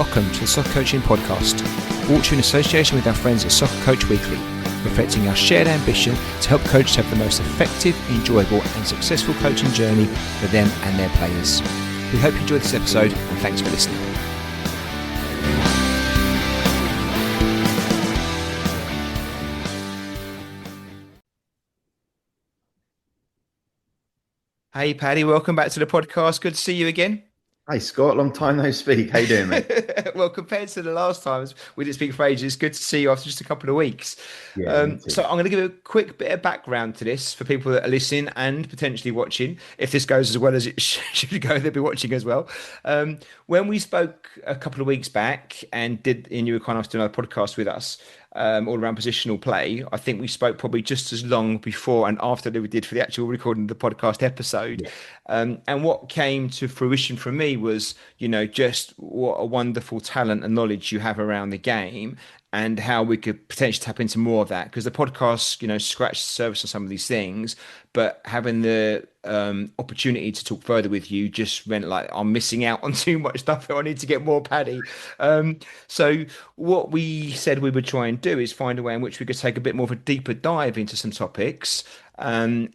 welcome to the Soccer Coaching Podcast, brought to you in association with our friends at Soccer Coach Weekly, reflecting our shared ambition to help coaches have the most effective, enjoyable and successful coaching journey for them and their players. We hope you enjoyed this episode and thanks for listening. Hey Paddy, welcome back to the podcast. Good to see you again. Hey Scott, long time no speak. How you doing, mate? Well, compared to the last times we didn't speak for ages, it's good to see you after just a couple of weeks. Yeah, me too. So I'm going to give a quick bit of background to this for people that are listening and potentially watching. If this goes as well as it should go, they'll be watching as well. When we spoke a couple of weeks back and you were kind enough to do another podcast with us, all around positional play. I think we spoke probably just as long before and after that we did for the actual recording of the podcast episode. Yeah. And what came to fruition for me was, just what a wonderful talent and knowledge you have around the game and how we could potentially tap into more of that. Because the podcast, scratched the surface on some of these things, but having the opportunity to talk further with you just meant like I'm missing out on too much stuff that I need to get more Paddy. So what we said we would try and do is find a way in which we could take a bit more of a deeper dive into some topics and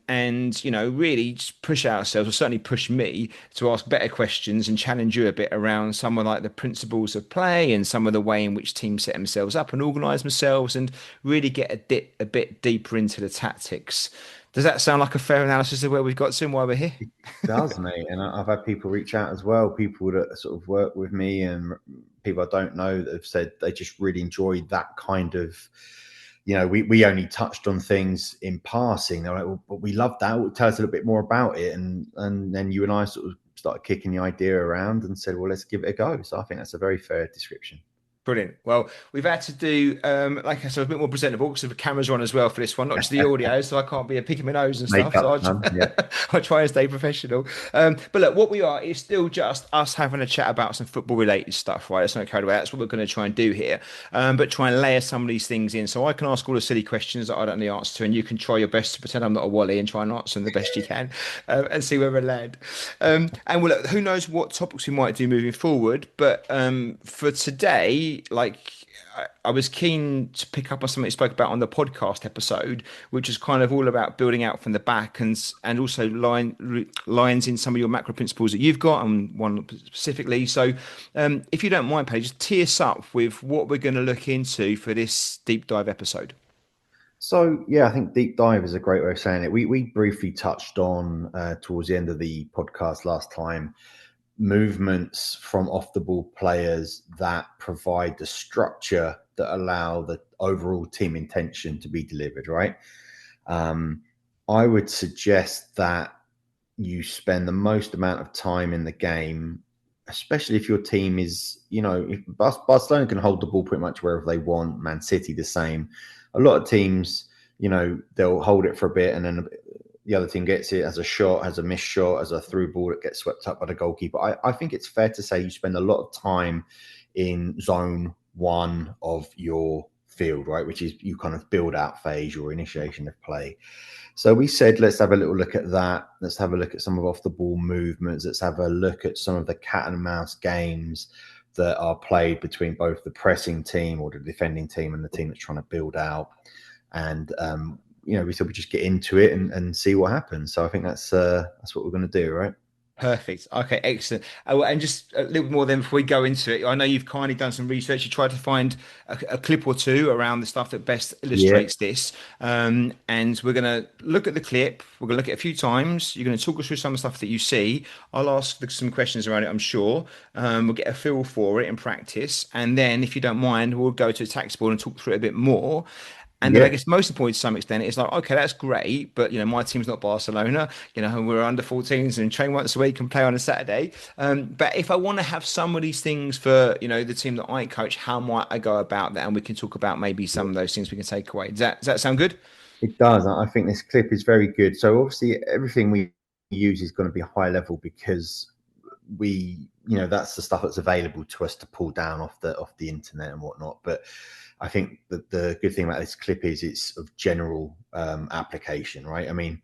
really just push ourselves, or certainly push me to ask better questions and challenge you a bit around some of like the principles of play and some of the way in which teams set themselves up and organize themselves and really get a bit deeper into the tactics. Does that sound like a fair analysis of where we've got to and why we're here? It does, mate. And I've had people reach out as well, people that sort of work with me and people I don't know that have said they just really enjoyed that kind of, we only touched on things in passing. They're like, well, but we love that. Tell us a little bit more about it. And then you and I sort of started kicking the idea around and said, well, let's give it a go. So I think that's a very fair description. Brilliant. Well, we've had to do, like I said, a bit more presentable because the cameras are on as well for this one, not just the audio, so I can't be picking my nose and stuff. So I'll try and stay professional. But look, what we are is still just us having a chat about some football related stuff, right? Let's not carry away. That's what we're going to try and do here. But try and layer some of these things in. So I can ask all the silly questions that I don't know the answer to, and you can try your best to pretend I'm not a Wally and try and answer them the best you can and see where we land. And well, look, who knows what topics we might do moving forward. But for today, I was keen to pick up on something you spoke about on the podcast episode, which is kind of all about building out from the back and also lines in some of your macro principles that you've got and one specifically. So if you don't mind, Paddy, just tee us up with what we're going to look into for this deep dive episode. So, yeah, I think deep dive is a great way of saying it. We briefly touched on towards the end of the podcast last time, movements from off the ball players that provide the structure that allow the overall team intention to be delivered, right? I would suggest that you spend the most amount of time in the game, especially if your team is, if Barcelona can hold the ball pretty much wherever they want, Man City the same. A lot of teams, they'll hold it for a bit and then the other team gets it as a shot, as a missed shot, as a through ball that gets swept up by the goalkeeper. I think it's fair to say you spend a lot of time in zone one of your field, right? Which is you kind of build out phase, your initiation of play. So we said, let's have a little look at that. Let's have a look at some of off the ball movements. Let's have a look at some of the cat and mouse games that are played between both the pressing team or the defending team and the team that's trying to build out. And, we said we just get into it and see what happens. So I think that's what we're going to do, right? Perfect. Okay, excellent. And just a little bit more then before we go into it, I know you've kindly done some research. You tried to find a clip or two around the stuff that best illustrates this. And we're going to look at the clip. We're going to look at it a few times. You're going to talk us through some of the stuff that you see. I'll ask some questions around it, I'm sure. We'll get a feel for it in practice. And then, if you don't mind, we'll go to a tactics board and talk through it a bit more. And then I guess most important to some extent, it's like, okay, that's great, but my team's not Barcelona. We're under 14s and train once a week and play on a Saturday. But if I want to have some of these things for the team that I coach, how might I go about that? And we can talk about maybe some of those things we can take away. Does that sound good? It does. I think this clip is very good. So obviously everything we use is going to be high level because that's the stuff that's available to us to pull down off the internet and whatnot. But I think that the good thing about this clip is it's of general application, right? I mean,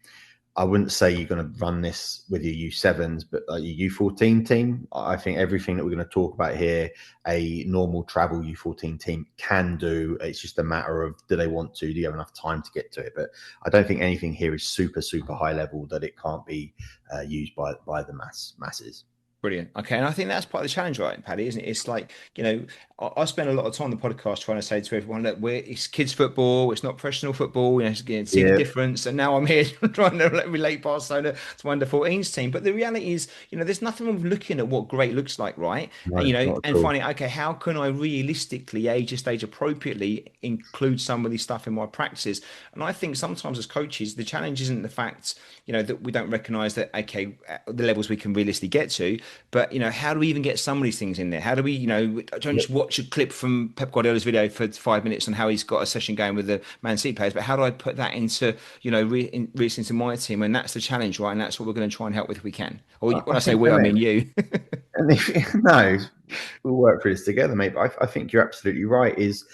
I wouldn't say you're going to run this with your U7s, but your U14 team. I think everything that we're going to talk about here, a normal travel U14 team can do. It's just a matter of, do they want to? Do you have enough time to get to it? But I don't think anything here is super, super high level that it can't be used by the masses. Brilliant. Okay, and I think that's part of the challenge, right, Paddy? Isn't it? It's like, I spend a lot of time on the podcast trying to say to everyone, look, it's kids football, it's not professional football, see the Yeah, difference. And now I'm here trying to relate Barcelona to my under 14s team. But the reality is, there's nothing wrong with looking at what great looks like, right? And no, not at and all. finding, okay, how can I realistically age appropriately include some of these stuff in my practices? And I think sometimes as coaches, the challenge isn't the fact, that we don't recognize that, okay, the levels we can realistically get to. But how do we even get some of these things in there? How do we, don't Yep. just watch a clip from Pep Guardiola's video for 5 minutes on how he's got a session going with the Man City players, but how do I put that into, into my team? And that's the challenge, right? And that's what we're going to try and help with if we can. Or when I I say think, we, I mean you. and if, no, we'll work through this together, mate. But I think you're absolutely right. Is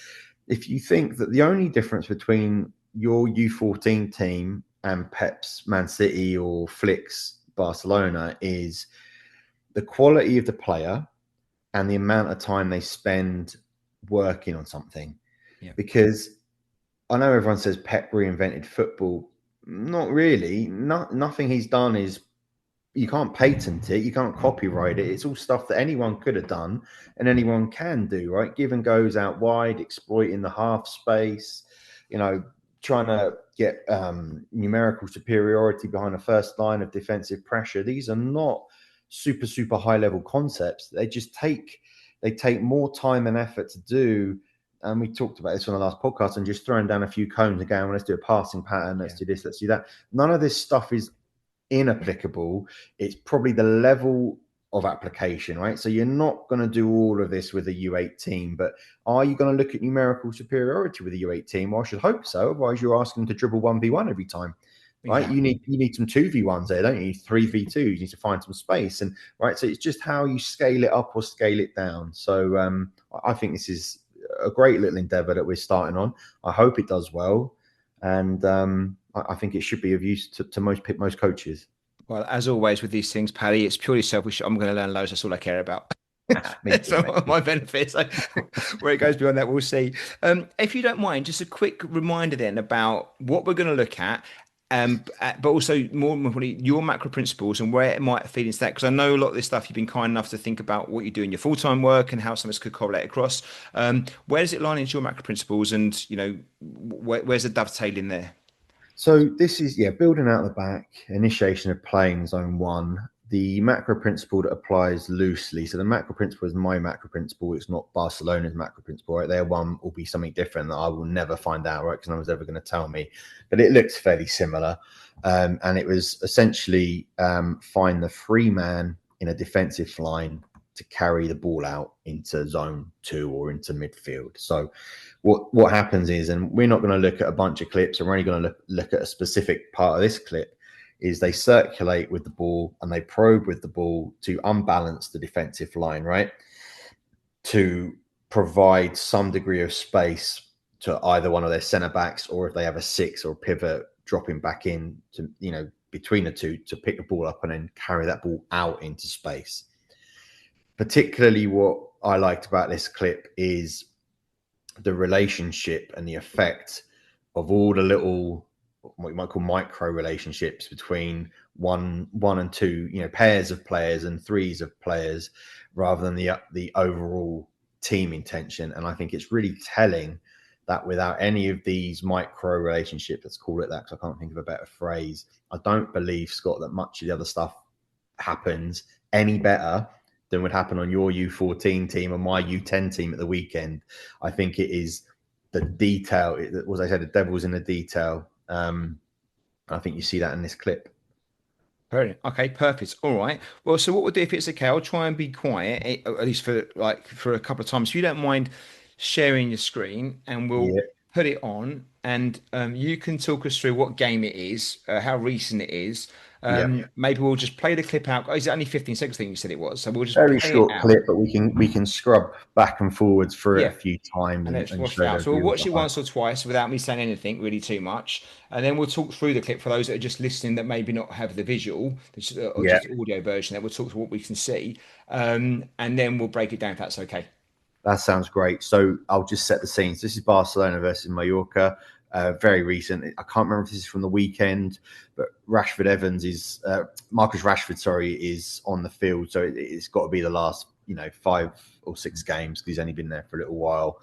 if you think that the only difference between your U14 team and Pep's Man City or Flick's Barcelona is the quality of the player and the amount of time they spend working on something. Yeah, Because I know everyone says Pep reinvented football. Not really. Nothing he's done is, you can't patent it, you can't copyright it. It's all stuff that anyone could have done and anyone can do, right? Give and goes out wide, exploiting the half space, you know, trying to get numerical superiority behind the first line of defensive pressure. These are not super, super high level concepts. They take more time and effort to do. And we talked about this on the last podcast, and just throwing down a few cones and going, well, let's do a passing pattern, let's yeah. do this, let's do that. None of this stuff is inapplicable. It's probably the level of application, right? So you're not going to do all of this with a U8 team, but are you going to look at numerical superiority with a U8 team? Well, I should hope so. Otherwise, you're asking them to dribble 1v1 every time, right? You Exactly. need some 2v1s there, don't you? 3v2s. You need to find some space, and right. So it's just how you scale it up or scale it down. So I think this is a great little endeavor that we're starting on. I hope it does well, and I think it should be of use to most coaches. Well, as always with these things, Paddy, it's purely selfish. I'm going to learn loads. That's all I care about. Me too, So mate. my benefits, where it goes beyond that, we'll see. If you don't mind, just a quick reminder then about what we're going to look at, but also more importantly, your macro principles and where it might feed into that. Because I know a lot of this stuff you've been kind enough to think about what you do in your full-time work and how some of this could correlate across. Where does it line into your macro principles, and where's the dovetail in there? So this is, yeah, building out the back, initiation of playing zone one. The macro principle that applies loosely. So the macro principle is my macro principle. It's not Barcelona's macro principle, right? Their one will be something different that I will never find out, right? Because no one's ever going to tell me. But it looks fairly similar. And it was essentially find the free man in a defensive line to carry the ball out into zone two or into midfield. So what happens is, and we're not going to look at a bunch of clips, and we're only going to look at a specific part of this clip, is they circulate with the ball and they probe with the ball to unbalance the defensive line, right? To provide some degree of space to either one of their centre backs, or if they have a six or a pivot dropping back in to, between the two, to pick the ball up and then carry that ball out into space. Particularly what I liked about this clip is the relationship and the effect of all the little, what you might call micro relationships between one and two, pairs of players and threes of players, rather than the overall team intention. And I think it's really telling that without any of these micro relationships, let's call it that, because I can't think of a better phrase, I don't believe, Scott, that much of the other stuff happens any better than would happen on your U14 team or my U10 team at the weekend. I think it is the detail. As I said, the devil's in the detail. I think you see that in this clip. Brilliant. Okay, perfect. All right. Well, so what we'll do, if it's okay, I'll try and be quiet, at least for a couple of times. If you don't mind sharing your screen, and we'll Yeah. put it on, and you can talk us through what game it is, how recent it is, Yeah. Maybe we'll just play the clip out. Oh, is it only 15 seconds? I think you said it was. So we'll just Very play it short out. clip, but we can scrub back and forwards through it a Yeah. few times And and, let's and wash it show out. the So we'll viewers watch the it high. once or twice without me saying anything really too much. And then we'll talk through the clip for those that are just listening that maybe not have the visual or Yeah, just audio version. That we'll talk to what we can see. And then we'll break it down if that's okay. that sounds great. So I'll just set the scenes. This is Barcelona versus Mallorca. Very recent. I can't remember if this is from the weekend, but Marcus Rashford, sorry, is on the field. So it's got to be the last, 5 or 6 games because he's only been there for a little while.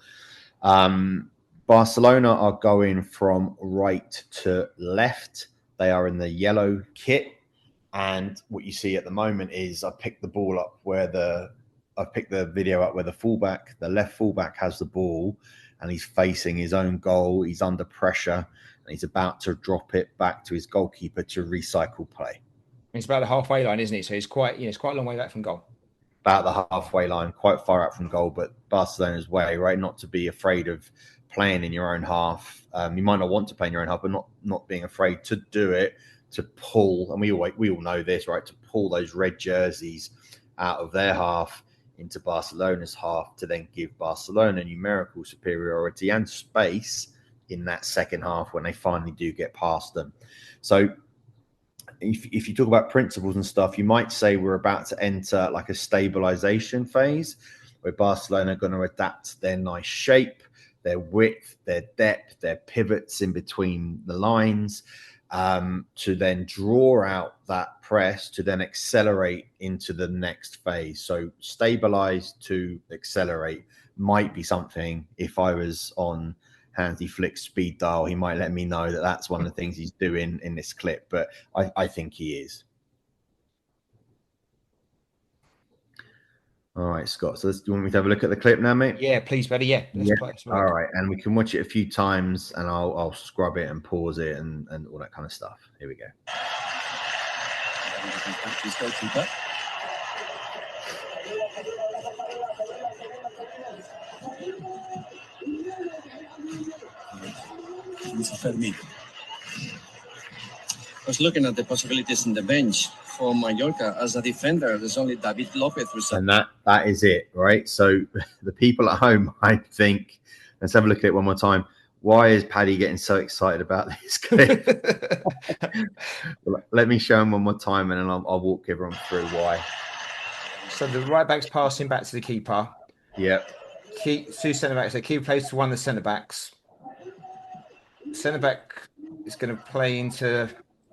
Barcelona are going from right to left. They are in the yellow kit. And what you see at the moment is I picked the video up where the left fullback has the ball and he's facing his own goal. He's under pressure and he's about to drop it back to his goalkeeper to recycle play. It's about the halfway line, isn't it? So it's quite a long way back from goal. About the halfway line, quite far out from goal, but Barcelona's way, right? Not to be afraid of playing in your own half. You might not want to play in your own half, but not being afraid to do it, to pull, and we all know this, right? To pull those red jerseys out of their half into Barcelona's half to then give Barcelona numerical superiority and space in that second half when they finally do get past them. So if you talk about principles and stuff, you might say we're about to enter like a stabilization phase where Barcelona are going to adapt their nice shape, their width, their depth, their pivots in between the lines, to then draw out that press to then accelerate into the next phase. So stabilize to accelerate might be something. If I was on Hansi Flick's speed dial, he might let me know that that's one of the things he's doing in this clip, but I think he is. All right, Scott. So do you want me to have a look at the clip now, mate? Yeah, please, buddy. Yeah, let's Yeah. play. Let's All look. right, and we can watch it a few times, and I'll scrub it and pause it and all that kind of stuff. Here we go. His goalkeeper. I was looking at the possibilities in the bench for Mallorca as a defender. There's only David Lopez who's And that is it, right? So the people at home, I think, let's have a look at it one more time. Why is Paddy getting so excited about this clip? Let me show him one more time, and then I'll walk everyone through why. So the right back's passing back to the keeper. Yep. Two centre backs. So keeper plays to one of the centre backs. Centre back is going to play into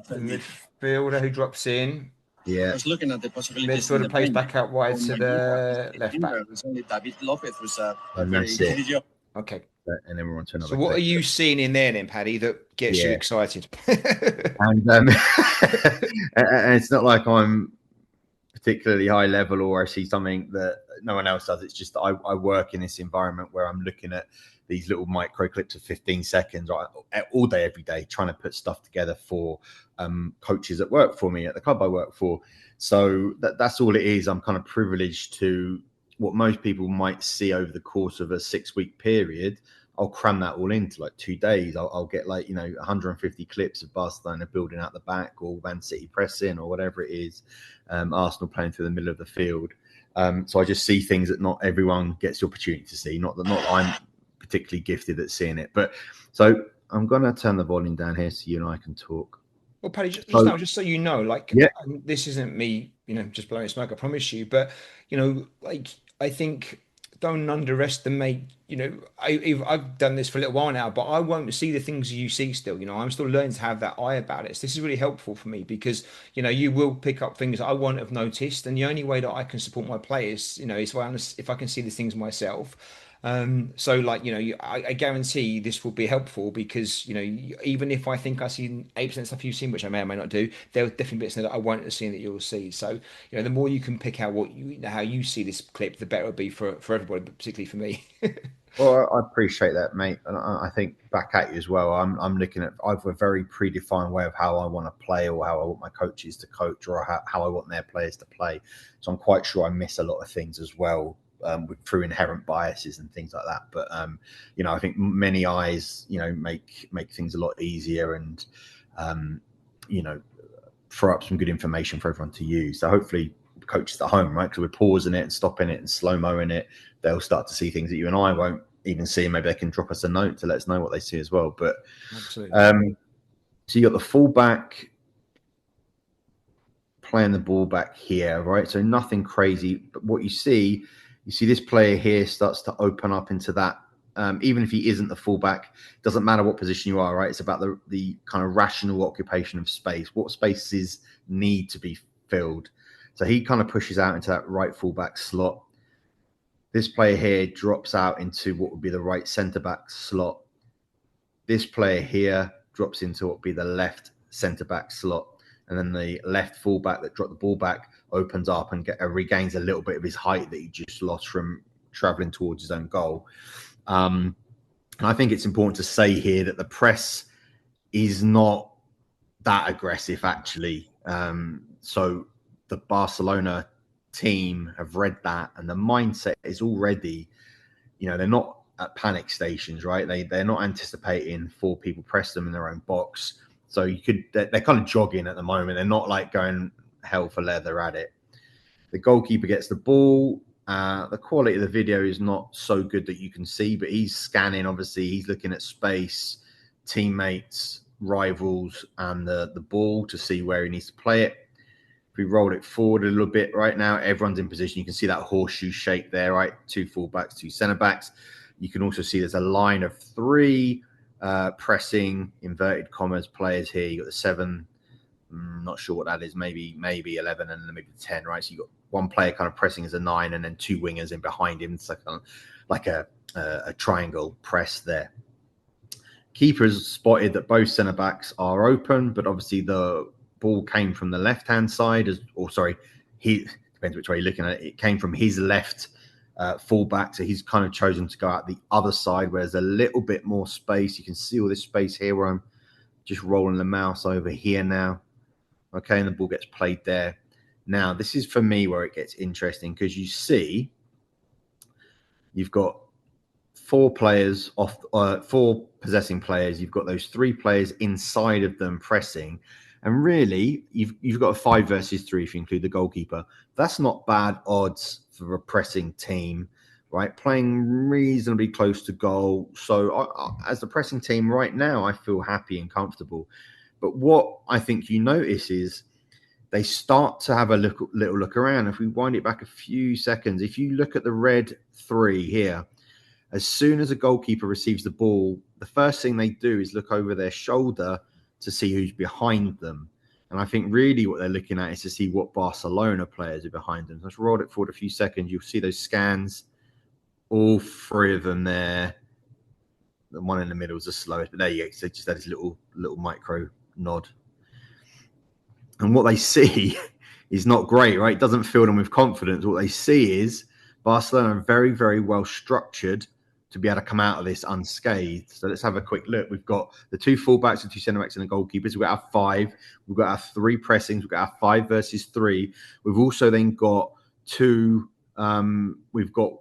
the midfielder who drops in. Yeah. I was looking at the possibilities. Midfielder plays back out wide to the left back. There's only David Lopez who's a And that's it. job. Okay. And then we're on to another. So what clip. are you seeing in there then, Paddy, that gets you excited? And and it's not like I'm particularly high level or I see something that no one else does. It's just that I work in this environment where I'm looking at these little micro clips of 15 seconds all day, every day, trying to put stuff together for coaches that work for me at the club I work for. So that's all it is. I'm kind of privileged to what most people might see over the course of a 6-week period. I'll cram that all into like 2 days. I'll get 150 clips of Barcelona building out the back or Man City pressing or whatever it is. Arsenal playing through the middle of the field. So I just see things that not everyone gets the opportunity to see. Not that I'm particularly gifted at seeing it. But so I'm going to turn the volume down here so you and I can talk. Well, Paddy, just so you know, this isn't me, just blowing smoke, I promise you. But, I think don't underestimate, I've done this for a little while now, but I won't see the things you see still. I'm still learning to have that eye about it. So this is really helpful for me because, you will pick up things I won't have noticed. And the only way that I can support my players, is if I can see the things myself. I guarantee this will be helpful because, even if I think I see 8% stuff you've seen, which I may or may not do, there are definitely bits that I won't have seen that you'll see. So, the more you can pick out how you see this clip, the better it'll be for everybody, but particularly for me. Well, I appreciate that, mate. And I think back at you as well. I'm looking at, I have a very predefined way of how I want to play or how I want my coaches to coach or how I want their players to play. So I'm quite sure I miss a lot of things as well. Through inherent biases and things like that, but I think many eyes, make things a lot easier, and throw up some good information for everyone to use. So hopefully coaches at home, right? Because we're pausing it and stopping it and slow-moing it. They'll start to see things that you and I won't even see. Maybe they can drop us a note to let us know what they see as well. But absolutely. So you got the fullback playing the ball back here, right? So nothing crazy. But what you see this player here starts to open up into that. Even if he isn't the fullback, doesn't matter what position you are, right? It's about the kind of rational occupation of space. What spaces need to be filled? So he kind of pushes out into that right fullback slot. This player here drops out into what would be the right centre-back slot. This player here drops into what would be the left centre-back slot. And then the left fullback that dropped the ball back opens up and regains a little bit of his height that he just lost from travelling towards his own goal. And I think it's important to say here that the press is not that aggressive, actually. So the Barcelona team have read that, and the mindset is already, they're not at panic stations, right? They're not anticipating 4 people press them in their own box. So they're kind of jogging at the moment. They're not like going hell for leather at it. The goalkeeper gets the ball. The quality of the video is not so good that you can see, but he's scanning. Obviously, he's looking at space, teammates, rivals, and the ball to see where he needs to play it. If we roll it forward a little bit right now, everyone's in position. You can see that horseshoe shape there, right? 2 fullbacks, 2 centre backs. You can also see there's a line of 3 pressing, inverted commas, players here. You got the 7, not sure what that is, maybe 11 and then maybe 10, right? So you got one player kind of pressing as a 9 and then 2 wingers in behind him. It's like a triangle press there. Keeper's spotted that both centre backs are open, but obviously the ball came from the left hand side, he depends which way you're looking at it. It came from his left fullback, so he's kind of chosen to go out the other side where there's a little bit more space. You can see all this space here where I'm just rolling the mouse over here now. Okay, and the ball gets played there. Now, this is for me where it gets interesting, because you see you've got 4 players off, 4 possessing players. You've got those 3 players inside of them pressing. And really, you've got a 5 versus 3 if you include the goalkeeper. That's not bad odds for a pressing team, right? Playing reasonably close to goal. So as the pressing team right now, I feel happy and comfortable. But what I think you notice is they start to have a little look around. If we wind it back a few seconds, if you look at the red 3 here, as soon as a goalkeeper receives the ball, the first thing they do is look over their shoulder to see who's behind them. And I think really what they're looking at is to see what Barcelona players are behind them. So let's roll it forward a few seconds. You'll see those scans, all 3 of them there. The one in the middle is the slowest, but there you go. So just that is little micro nod. And what they see is not great, right? It doesn't fill them with confidence. What they see is Barcelona are very, very well structured to be able to come out of this unscathed. So let's have a quick look. We've got the 2 fullbacks, the 2 centre-backs and the goalkeepers. We've got our 5. We've got our 3 pressings. We've got our 5 versus 3. We've also then got 2. We've got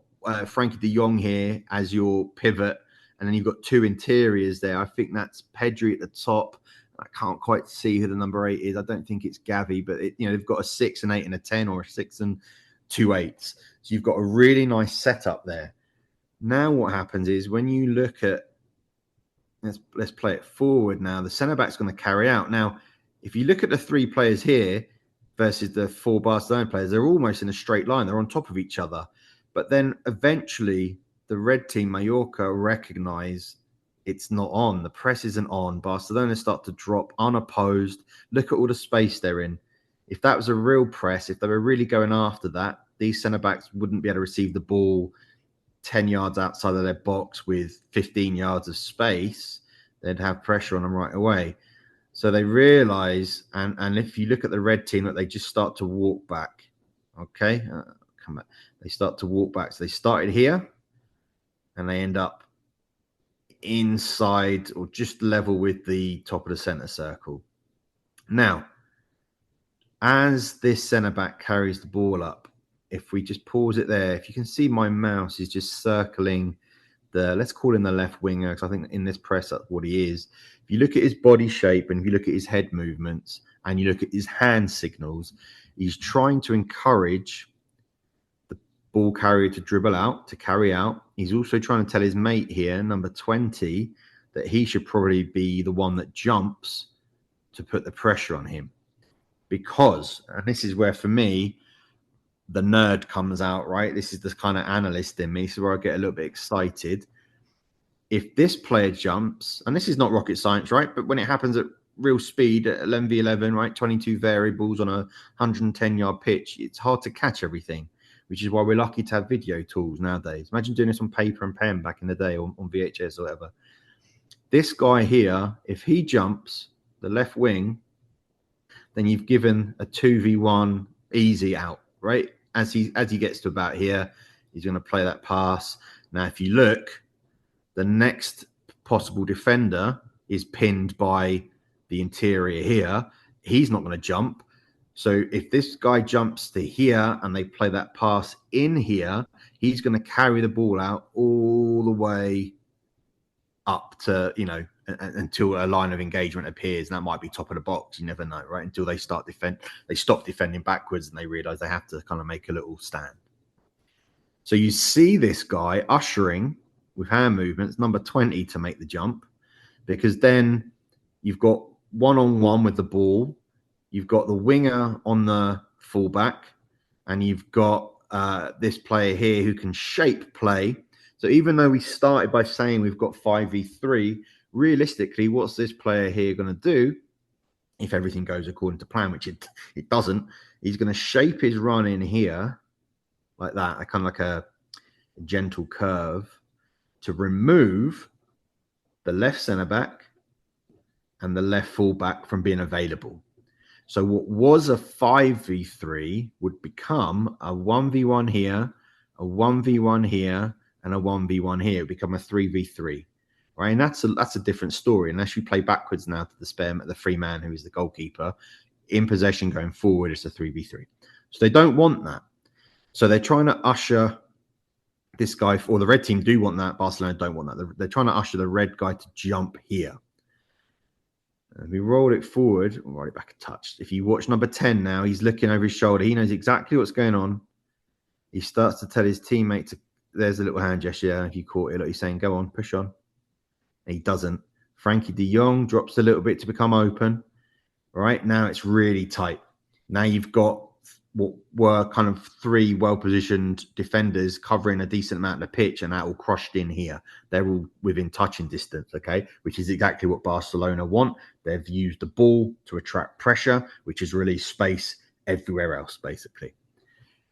Frankie de Jong here as your pivot. And then you've got 2 interiors there. I think that's Pedri at the top. I can't quite see who the number 8 is. I don't think it's Gavi, but they've got a 6, an 8 and a 10, or a 6 and 2 8s. So you've got a really nice setup there. Now what happens is when you look at, let's play it forward now, the centre-back's going to carry out. Now, if you look at the 3 players here versus the 4 Barcelona players, they're almost in a straight line. They're on top of each other. But then eventually the red team, Mallorca, recognise it's not on. The press isn't on. Barcelona start to drop unopposed. Look at all the space they're in. If that was a real press, if they were really going after that, these centre-backs wouldn't be able to receive the ball 10 yards outside of their box with 15 yards of space. They'd have pressure on them right away. So they realise, and if you look at the red team, that they just start to walk back. Okay? Come back. They start to walk back. So they started here, and they end up inside or just level with the top of the centre circle. Now, as this centre-back carries the ball up, if we just pause it there, if you can see my mouse is just circling let's call him the left winger, because I think in this press, that's what he is. If you look at his body shape and if you look at his head movements and you look at his hand signals, he's trying to encourage the ball carrier to dribble out, to carry out. He's also trying to tell his mate here, number 20, that he should probably be the one that jumps to put the pressure on him. Because, and this is where for me, the nerd comes out, right? This is the kind of analyst in me, so where I get a little bit excited. If this player jumps, and this is not rocket science, right? But when it happens at real speed, at 11v11, right? 22 variables on a 110-yard pitch, it's hard to catch everything, which is why we're lucky to have video tools nowadays. Imagine doing this on paper and pen back in the day, on VHS or whatever. This guy here, if he jumps the left wing, then you've given a 2v1 easy out, right? As he gets to about here, he's going to play that pass. Now, if you look, the next possible defender is pinned by the interior here. He's not going to jump. So if this guy jumps to here and they play that pass in here, he's going to carry the ball out all the way up to, until a line of engagement appears. And that might be top of the box. You never know, right? Until they stop defending backwards and they realize they have to kind of make a little stand. So you see this guy ushering with hand movements, number 20, to make the jump, because then you've got one-on-one with the ball. You've got the winger on the fullback, and you've got this player here who can shape play. So even though we started by saying we've got 5v3, realistically, what's this player here going to do if everything goes according to plan, which it doesn't? He's going to shape his run in here like that, kind of like a gentle curve, to remove the left centre-back and the left full-back from being available. So what was a 5v3 would become a 1v1 here, a 1v1 here, and a 1v1 here. It would become a 3v3, right? And that's a different story. Unless you play backwards now to the free man, who is the goalkeeper, in possession going forward, it's a 3v3. So they don't want that. So they're trying to usher this guy, or the red team do want that. Barcelona don't want that. They're trying to usher the red guy to jump here. And we rolled it forward, roll it back a touch. If you watch number 10 now, he's looking over his shoulder. He knows exactly what's going on. He starts to tell his teammate to, there's a little hand gesture. If you caught it, look, he's saying, go on, push on. And he doesn't. Frankie de Jong drops a little bit to become open. Right now it's really tight. Now you've got what were kind of three well-positioned defenders covering a decent amount of the pitch, and that all crushed in here. They're all within touching distance, okay, which is exactly what Barcelona want. They've used the ball to attract pressure, which has released space everywhere else, basically.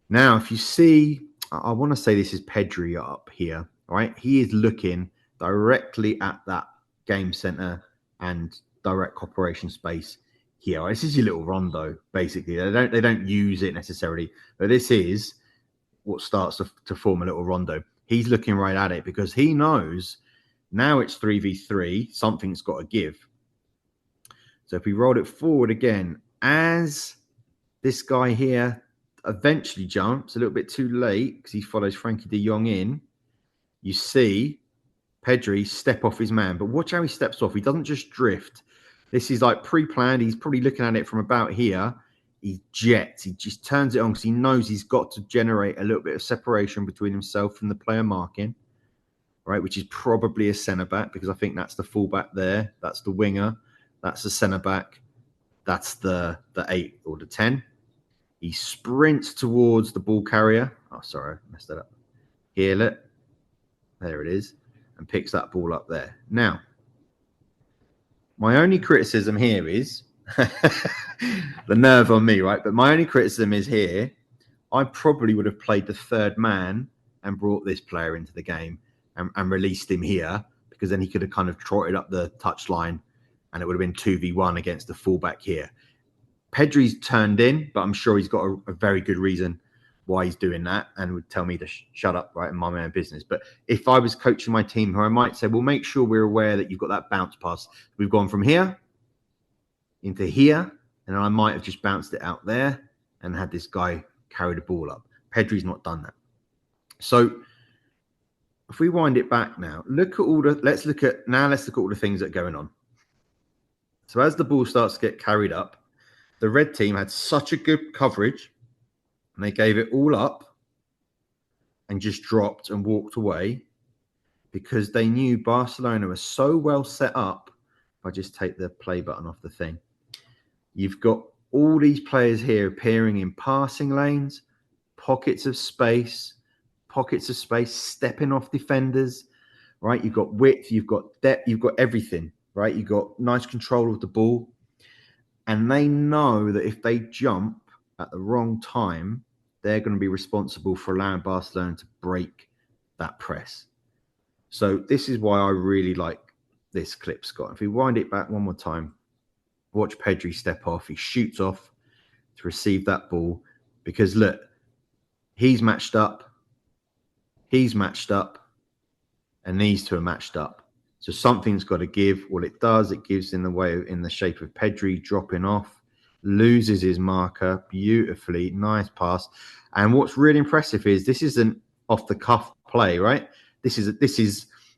Now, if you see, I want to say this is Pedri up here, right? He is looking directly at that game center and direct operation space here. This is your little rondo, basically. They don't use it necessarily, but this is what starts to form a little rondo. He's looking right at it because he knows now it's 3v3, something's got to give. So if we rolled it forward again, as this guy here eventually jumps a little bit too late because he follows Frankie de Jong in, you see Pedri step off his man. But watch how he steps off. He doesn't just drift. This is like pre-planned. He's probably looking at it from about here. He jets. He just turns it on because he knows he's got to generate a little bit of separation between himself and the player marking, right? Which is probably a centre-back, because I think that's the full-back there. That's the winger. That's the centre-back. That's the 8 or the 10. He sprints towards the ball carrier. Oh, sorry, I messed that up. Here, look. There it is. And picks that ball up there. Now, my only criticism here is the nerve on me, right? But my only criticism is here, I probably would have played the third man and brought this player into the game and released him here, because then he could have kind of trotted up the touchline and it would have been 2v1 against the fullback here. Pedri's turned in, but I'm sure he's got a very good reason why he's doing that and would tell me to shut up, right, and mind my own business. But if I was coaching my team, I might say, well, make sure we're aware that you've got that bounce pass. We've gone from here into here, and I might have just bounced it out there and had this guy carry the ball up. Pedri's not done that. So if we wind it back now, let's look at all the things that are going on. So as the ball starts to get carried up, the red team had such a good coverage, and they gave it all up and just dropped and walked away because they knew Barcelona was so well set up. If I just take the play button off the thing, you've got all these players here appearing in passing lanes, pockets of space, stepping off defenders, right? You've got width, you've got depth, you've got everything, right? You've got nice control of the ball. And they know that if they jump at the wrong time, they're going to be responsible for allowing Barcelona to break that press. So this is why I really like this clip, Scott. If we wind it back one more time, watch Pedri step off. He shoots off to receive that ball because, look, he's matched up, and these two are matched up. So something's got to give. Well, it does. It gives in the shape of Pedri dropping off, loses his marker beautifully. Nice pass. And what's really impressive is this isn't off the cuff play, right? This is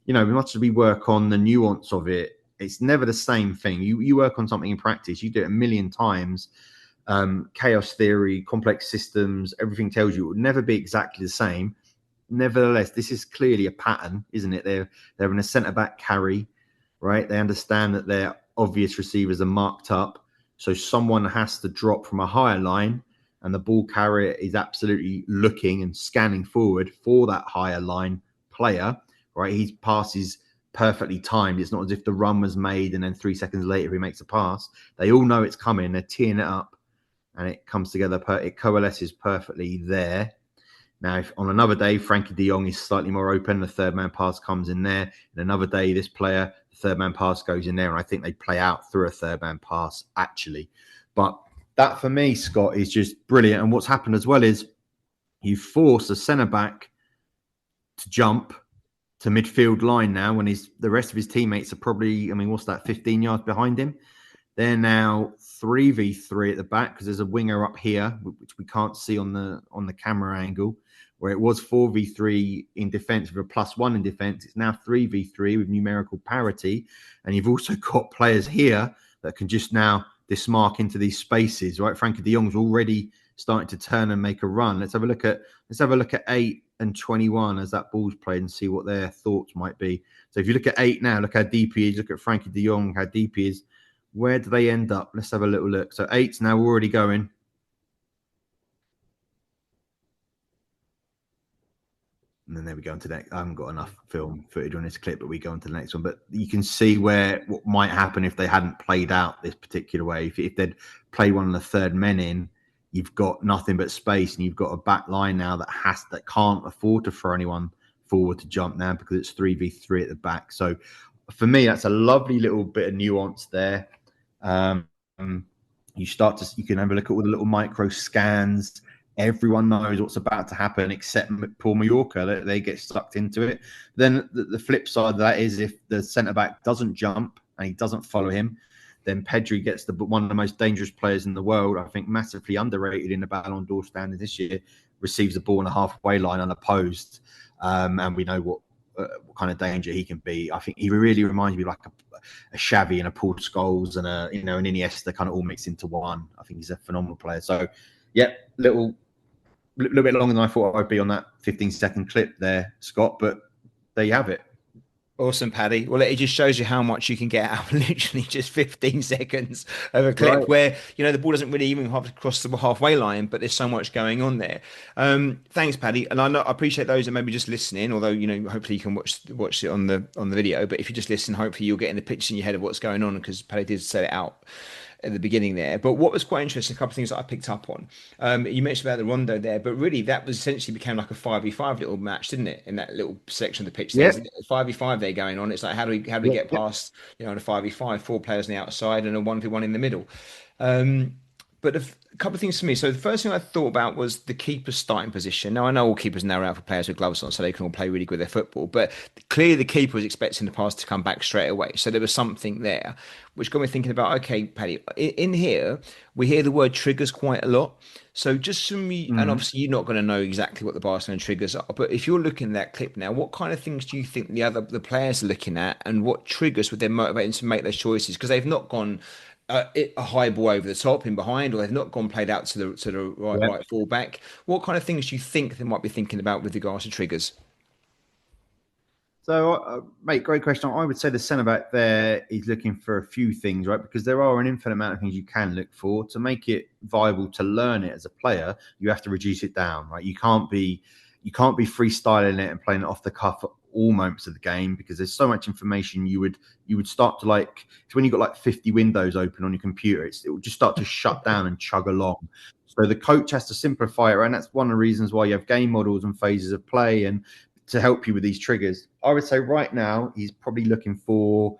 much as we work on the nuance of it, it's never the same thing. You work on something in practice, you do it a million times. Chaos theory, complex systems, everything tells you it will never be exactly the same. Nevertheless, this is clearly a pattern, isn't it? They're in a centre-back carry, right? They understand that their obvious receivers are marked up. So someone has to drop from a higher line, and the ball carrier is absolutely looking and scanning forward for that higher line player, right? His pass is perfectly timed. It's not as if the run was made and then 3 seconds later he makes a pass. They all know it's coming. They're teeing it up, and it comes together. It coalesces perfectly there. Now, if on another day, Frankie de Jong is slightly more open, the third man pass comes in there. And another day, this player, the third man pass goes in there. And I think they play out through a third man pass, actually. But that, for me, Scott, is just brilliant. And what's happened as well is you force a centre back to jump to midfield line now when the rest of his teammates are probably, 15 yards behind him. They're now 3v3 at the back because there's a winger up here, which we can't see on the camera angle, where it was 4v3 in defence with a +1 in defence. It's now 3v3 with numerical parity. And you've also got players here that can just now dismark into these spaces, right? Frankie de Jong's already starting to turn and make a run. Let's have a look at 8 and 21 as that ball's played and see what their thoughts might be. So if you look at 8 now, look how deep he is. Look at Frankie de Jong, how deep he is. Where do they end up? Let's have a little look. So 8's now already going. And then there we go on to the next. I haven't got enough film footage on this clip, but we go on to the next one. But you can see what might happen if they hadn't played out this particular way. If they'd play one of the third men in, you've got nothing but space, and you've got a back line now that can't afford to throw anyone forward to jump now because it's 3v3 at the back. So for me, that's a lovely little bit of nuance there. You can have a look at all the little micro scans. Everyone knows what's about to happen except Paul Mallorca. They get sucked into it. Then the flip side of that is if the centre back doesn't jump and he doesn't follow him, then Pedri gets one of the most dangerous players in the world. I think massively underrated in the Ballon d'Or standings this year. Receives the ball on the halfway line unopposed, and we know what kind of danger he can be. I think he really reminds me of like a Xavi and a Paul Scholes and an Iniesta kind of all mixed into one. I think he's a phenomenal player. So, yeah, little bit longer than I thought I'd be on that 15-second clip there, Scott. But there you have it. Awesome, Paddy. Well, it just shows you how much you can get out of literally just 15 seconds of a clip where, the ball doesn't really even have to cross the halfway line, but there's so much going on there. Thanks, Paddy. And I appreciate those that maybe just listening, although, hopefully you can watch it on the video. But if you just listen, hopefully you'll get in the picture in your head of what's going on, because Paddy did set it out at the beginning there. But what was quite interesting, a couple of things that I picked up on. You mentioned about the rondo there, but really that was essentially became like a 5v5 little match, didn't it? In that little section of the pitch, there's 5v5 there going on. It's like how do we get past on a 5v5, 4 players on the outside and a 1v1 in the middle. But a couple of things for me. So the first thing I thought about was the keeper's starting position. Now, I know all keepers now are out for players with gloves on, so they can all play really good with their football. But clearly the keeper was expecting the pass to come back straight away. So there was something there, which got me thinking about, okay, Paddy, in here, we hear the word triggers quite a lot. So just from me, and obviously you're not going to know exactly what the Barcelona triggers are, but if you're looking at that clip now, what kind of things do you think the players are looking at, and what triggers would they motivate them to make those choices? Because they've not gone a high ball over the top in behind, or they've not gone played out to the right full back. What kind of things do you think they might be thinking about with regards to triggers? So, mate, great question. I would say the centre back there is looking for a few things, right? Because there are an infinite amount of things you can look for to make it viable to learn it as a player. You have to reduce it down, right? You can't be freestyling it and playing it off the cuff at all moments of the game because there's so much information. You would start to like it's when you've got like 50 windows open on your computer. It would just start to shut down and chug along. So the coach has to simplify it, right? And that's one of the reasons why you have game models and phases of play and to help you with these triggers. I would say right now he's probably looking for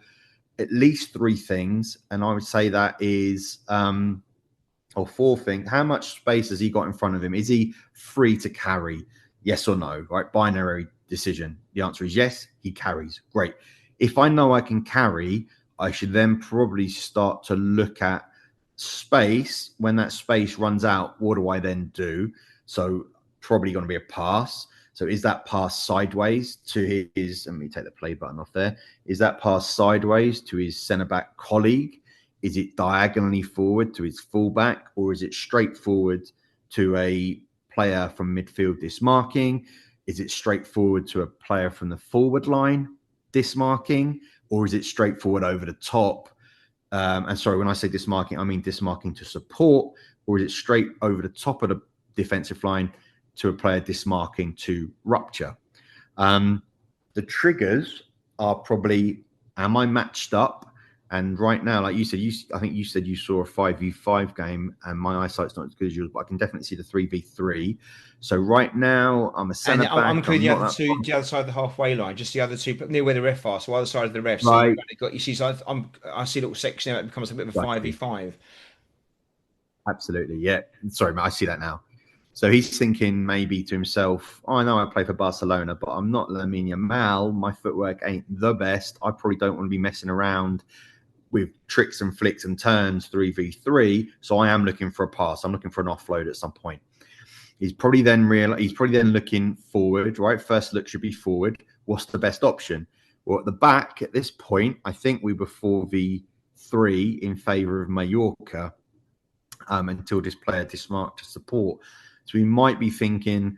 at least 3 things, and I would say that is or 4 things. How much space has he got in front of him? Is he free to carry? Yes or no? Right? Binary decision. The answer is yes. He carries. Great. If I know I can carry, I should then probably start to look at space. When that space runs out, what do I then do? So probably going to be a pass. So is that pass sideways to his, let me take the play button off there. Is that pass sideways to his centre back colleague? Is it diagonally forward to his fullback? Or is it straight forward to a player from midfield dismarking? Is it straightforward to a player from the forward line dismarking? Or is it straightforward over the top? And sorry, when I say dismarking, I mean dismarking to support. Or is it straight over the top of the defensive line to a player dismarking to rupture? The triggers are probably, am I matched up? And right now, like you said, I think you said you saw a 5v5 game, and my eyesight's not as good as yours, but I can definitely see the 3v3. So right now, I'm a centre back. I'm including the other two, the other side of the halfway line, just the other two, but near where the ref are, so either side of the ref. So right. you've only got, you see, so I see a little section there, it becomes a bit of a 5v5. Absolutely, yeah. Sorry, mate, I see that now. So he's thinking maybe to himself, I know I play for Barcelona, but I'm not Lamine Yamal. My footwork ain't the best. I probably don't want to be messing around with tricks and flicks and turns 3v3. So I am looking for a pass. I'm looking for an offload at some point. He's probably then looking forward, right? First look should be forward. What's the best option? Well, at the back at this point, I think we were 4v3 in favour of Mallorca until this player dismarked to support. So we might be thinking,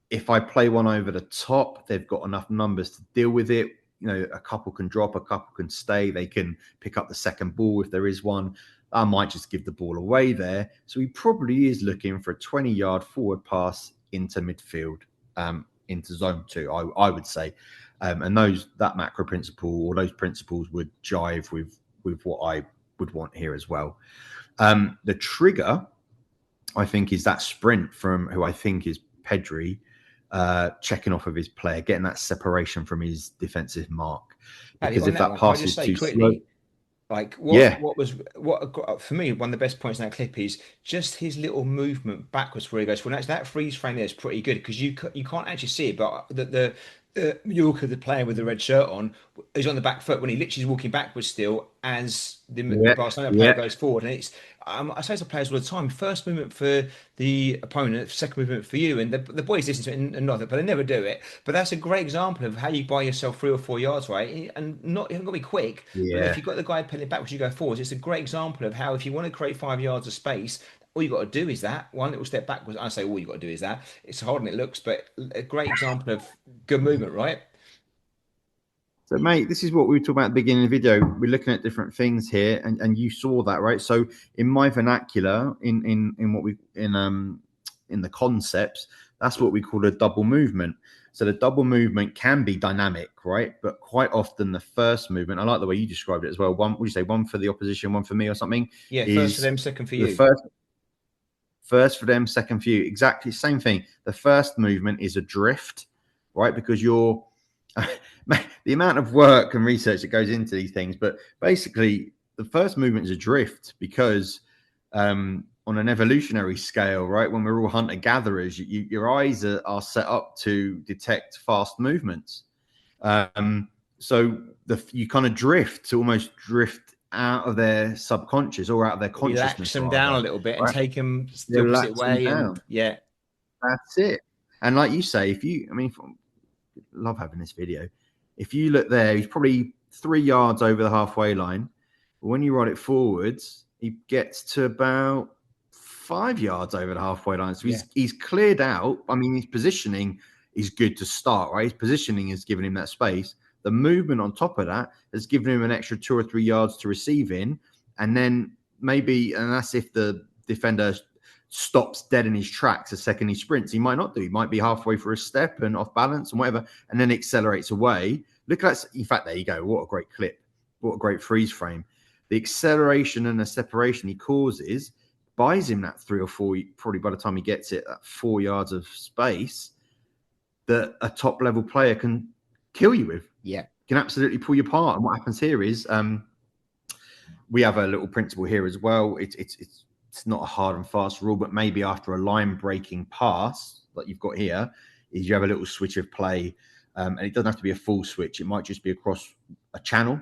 if I play one over the top, they've got enough numbers to deal with it. You know, a couple can drop, a couple can stay. They can pick up the second ball if there is one. I might just give the ball away there. So he probably is looking for a 20-yard forward pass into midfield, into zone 2, I would say. And that macro principle or those principles would jive with what I would want here as well. The trigger, I think, is that sprint from who I think is Pedri, checking off of his player, getting that separation from his defensive mark. Because if that pass is too slow, like what for me, one of the best points in that clip is just his little movement backwards where he goes. Well, actually, that freeze frame there is pretty good because you can't actually see it, but the Mallorca, the player with the red shirt on, is on the back foot when he literally is walking backwards still as the Barcelona player goes forward. And it's, I say to players all the time, first movement for the opponent, second movement for you. And the boys listen to it and nod it, but they never do it. But that's a great example of how you buy yourself 3 or 4 yards, right? And you haven't got to be quick. But if you've got the guy pedaling backwards, you go forwards. It's a great example of how if you want to create 5 yards of space, all you got to do is that one little step backwards. I say all you got to do is that. It's harder than it looks, but a great example of good movement, right? So, mate, this is what we were talking about at the beginning of the video. We're looking at different things here, and you saw that, right? So, in my vernacular, in the concepts, that's what we call a double movement. So, the double movement can be dynamic, right? But quite often, the first movement, I like the way you described it as well. One, would you say one for the opposition, one for me, or something? Yeah, first for them, second for you. First for them, second for you. Exactly same thing. The first movement is a drift, right? Because you're the amount of work and research that goes into these things. But basically, the first movement is a drift because on an evolutionary scale, right, when we're all hunter-gatherers, your eyes are set up to detect fast movements. So you kind of drift, to almost drift out of their subconscious or out of their consciousness. Relax them down a little bit, right? And take them the opposite way. And yeah, that's it. And like you say, love having this video. If you look there, he's probably 3 yards over the halfway line. But when you run it forwards, he gets to about 5 yards over the halfway line. So Yeah. he's cleared out. I mean, his positioning is good to start, right? His positioning is giving him that space. The movement on top of that has given him an extra 2 or 3 yards to receive in. And then maybe, and that's if the defender stops dead in his tracks a second he sprints. He might not do. He might be halfway for a step and off balance and whatever, and then accelerates away. Look at that. In fact, there you go. What a great clip. What a great freeze frame. The acceleration and the separation he causes buys him that 3 or 4, probably by the time he gets it, that 4 yards of space that a top level player can kill you with. Yeah. Can absolutely pull you apart. And what happens here is we have a little principle here as well. It's not a hard and fast rule, but maybe after a line breaking pass like you've got here, is you have a little switch of play. And it doesn't have to be a full switch. It might just be across a channel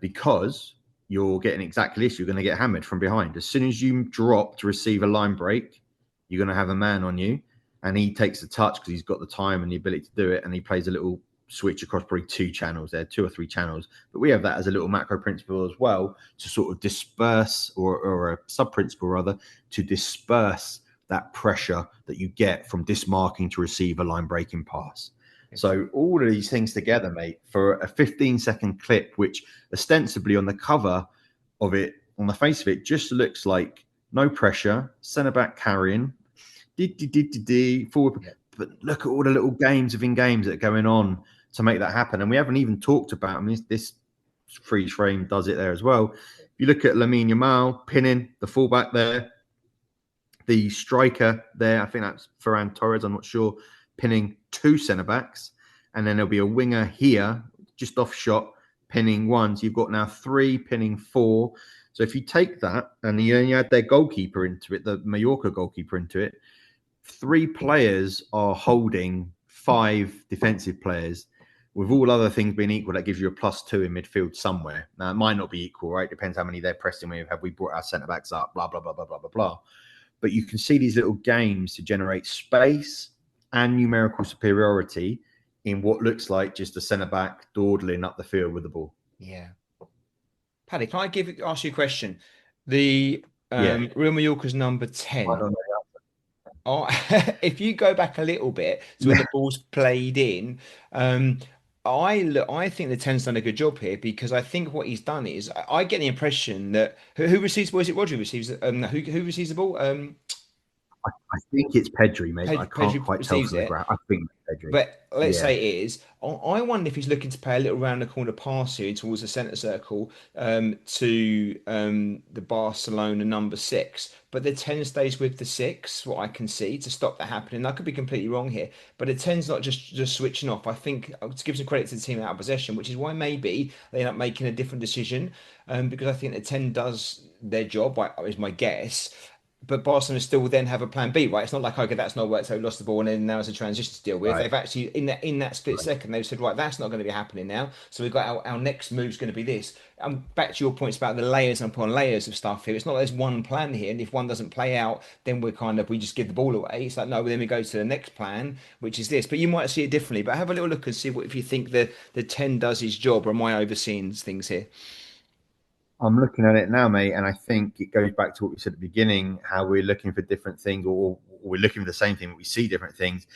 because you're getting exactly this. You're going to get hammered from behind. As soon as you drop to receive a line break, you're going to have a man on you. And he takes the touch because he's got the time and the ability to do it. And he plays a little switch across probably 2 channels there, 2 or 3 channels. But we have that as a little macro principle as well to sort of disperse or a sub principle rather to disperse that pressure that you get from dismarking to receive a line breaking pass. So all of these things together, mate, for a 15-second clip, which ostensibly on the cover of it, on the face of it, just looks like no pressure, centre back carrying, forward. Yeah. But look at all the little games within games that are going on to make that happen. And we haven't even talked about, I mean, this freeze frame does it there as well. If you look at Lamine Yamal pinning the fullback there, the striker there, I think that's Ferran Torres, I'm not sure, pinning 2 centre backs, and then there'll be a winger here, just off shot, pinning 1. So you've got now 3 pinning 4. So if you take that and you add their goalkeeper into it, the Mallorca goalkeeper into it, 3 players are holding 5 defensive players. With all other things being equal, that gives you a +2 in midfield somewhere. Now, it might not be equal, right? Depends how many they're pressing with. Have we brought our centre backs up? Blah, blah, blah, blah, blah, blah, blah. But you can see these little games to generate space and numerical superiority in what looks like just a centre back dawdling up the field with the ball. Yeah. Paddy, can I ask you a question? The Real Mallorca's number 10. If you go back a little bit to when the ball's played in, I think the 10's done a good job here because I think what he's done is I get the impression that who receives the ball? Is it Rodri receives who receives the ball? I think it's Pedri, mate. I can't quite tell from the graph. I think it's Pedri. But let's say it is. I wonder if he's looking to play a little round the corner pass here towards the centre circle to the Barcelona number 6. But the 10 stays with the 6, what I can see, to stop that happening. I could be completely wrong here. But the 10's not just switching off. I think to give some credit to the team out of possession, which is why maybe they end up making a different decision. Because I think the 10 does their job, is my guess. But Barcelona still then have a plan B, right? It's not like, okay, that's not worked, so we lost the ball and then now it's a transition to deal with. Right. They've actually, in that split second, they've said, right, that's not going to be happening now. So we've got our next move's going to be this. Back to your points about the layers and upon layers of stuff here. It's not like there's one plan here, and if one doesn't play out, then we just give the ball away. It's like, no, then we go to the next plan, which is this. But you might see it differently. But have a little look and see if you think the 10 does his job, or am I overseeing things here? I'm looking at it now, mate, and I think it goes back to what we said at the beginning, how we're looking for different things, or we're looking for the same thing, but we see different things.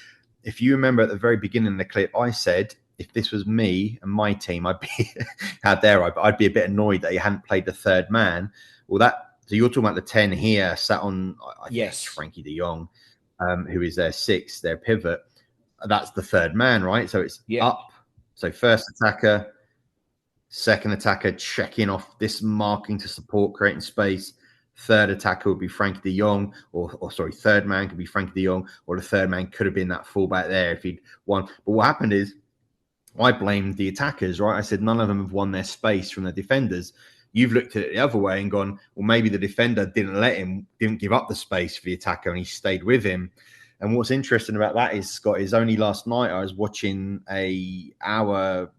If you remember at the very beginning of the clip, I said, if this was me and my team, I'd be, I'd be a bit annoyed that he hadn't played the third man. Well, so you're talking about the 10 here, sat on, I think it's Frankie de Jong, who is their 6, their pivot. That's the third man, right? So it's up. So first attacker, second attacker checking off this marking to support, creating space. Third attacker would be Frankie de Jong, third man could be Frankie de Jong, or the third man could have been that fullback there if he'd won. But what happened is I blamed the attackers, right? I said none of them have won their space from the defenders. You've looked at it the other way and gone, well, maybe the defender didn't give up the space for the attacker and he stayed with him. And what's interesting about that is, Scott, is only last night I was watching our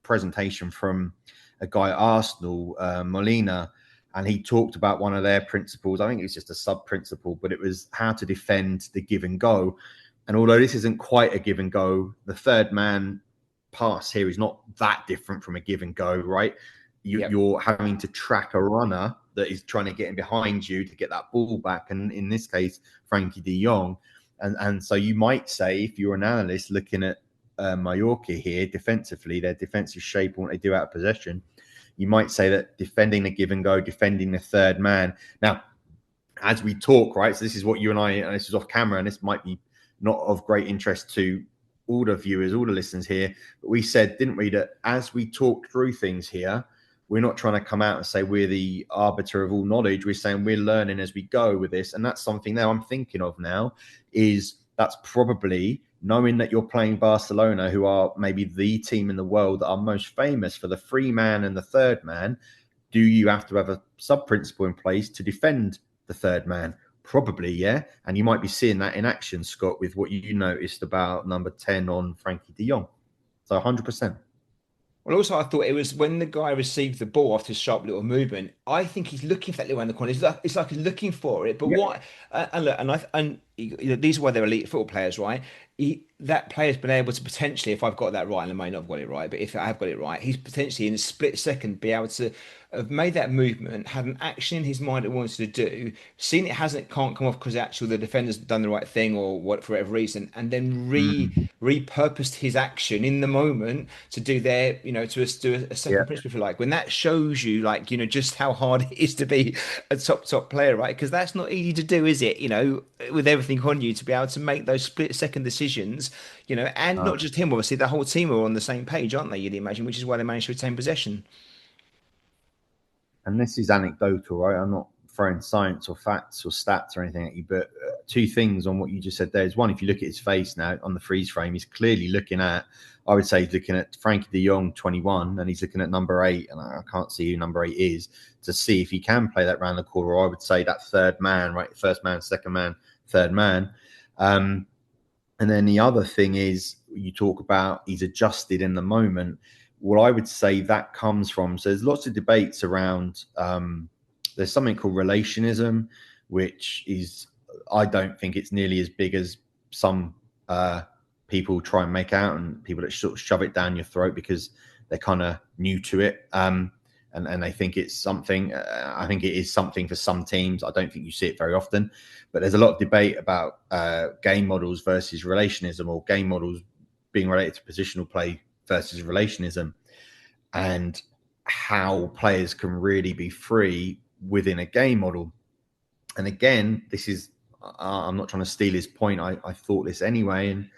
presentation from a guy at Arsenal, Molina, and he talked about one of their principles. I think it was just a sub-principle, but it was how to defend the give and go. And although this isn't quite a give and go, the third man pass here is not that different from a give and go, right? You're having to track a runner that is trying to get in behind you to get that ball back. And in this case, Frankie de Jong. And so you might say, if you're an analyst looking at Mallorca here defensively, their defensive shape and what they do out of possession, you might say that defending the give and go, defending the third man. Now, as we talk, right, so this is what you and I, and this is off camera, and this might be not of great interest to all the viewers, all the listeners here, but we said, didn't we, that as we talk through things here, we're not trying to come out and say we're the arbiter of all knowledge. We're saying we're learning as we go with this. And that's something now I'm thinking of now, is that's probably knowing that you're playing Barcelona, who are maybe the team in the world that are most famous for the free man and the third man. Do you have to have a sub-principle in place to defend the third man? Probably, yeah. And you might be seeing that in action, Scott, with what you noticed about number 10 on Frankie de Jong. So 100%. Well, also, I thought it was when the guy received the ball after his sharp little movement. I think he's looking for that little around the corner. It's like he's looking for it. But Yeah. what? And look, these are why they're elite football players, right? That player's been able to potentially, if I've got that right, and I may not have got it right, but if I have got it right, he's potentially in a split second be able to have made that movement, had an action in his mind that he wanted to do, seen it can't come off because actually the defender's done the right thing or what for whatever reason, and then repurposed his action in the moment to do their, do a second Yeah. principle, if you like. When that shows you, like, just how hard it is to be a top player, right? Because that's not easy to do, is it? With everything on you to be able to make those split second decisions, and not just him, obviously, the whole team are on the same page, aren't they? You'd imagine, which is why they managed to retain possession. And this is anecdotal, right? I'm not throwing science or facts or stats or anything at you, but two things on what you just said there is, one, if you look at his face now on the freeze frame, he's clearly looking at, I would say he's looking at Frankie de Jong, 21, and he's looking at number 8, and I can't see who number 8 is, to see if he can play that round the corner. Or I would say that third man, right? First man, second man, third man. And then the other thing is, you talk about he's adjusted in the moment. Well, I would say that comes from, so there's lots of debates around, there's something called relationism, which is, I don't think it's nearly as big as some people try and make out, and people that sort of shove it down your throat because they're kind of new to it. And they think it's something, I think it is something for some teams. I don't think you see it very often, but there's a lot of debate about game models versus relationism, or game models being related to positional play versus relationism, and how players can really be free within a game model. And again, this is, I'm not trying to steal his point. I thought this anyway.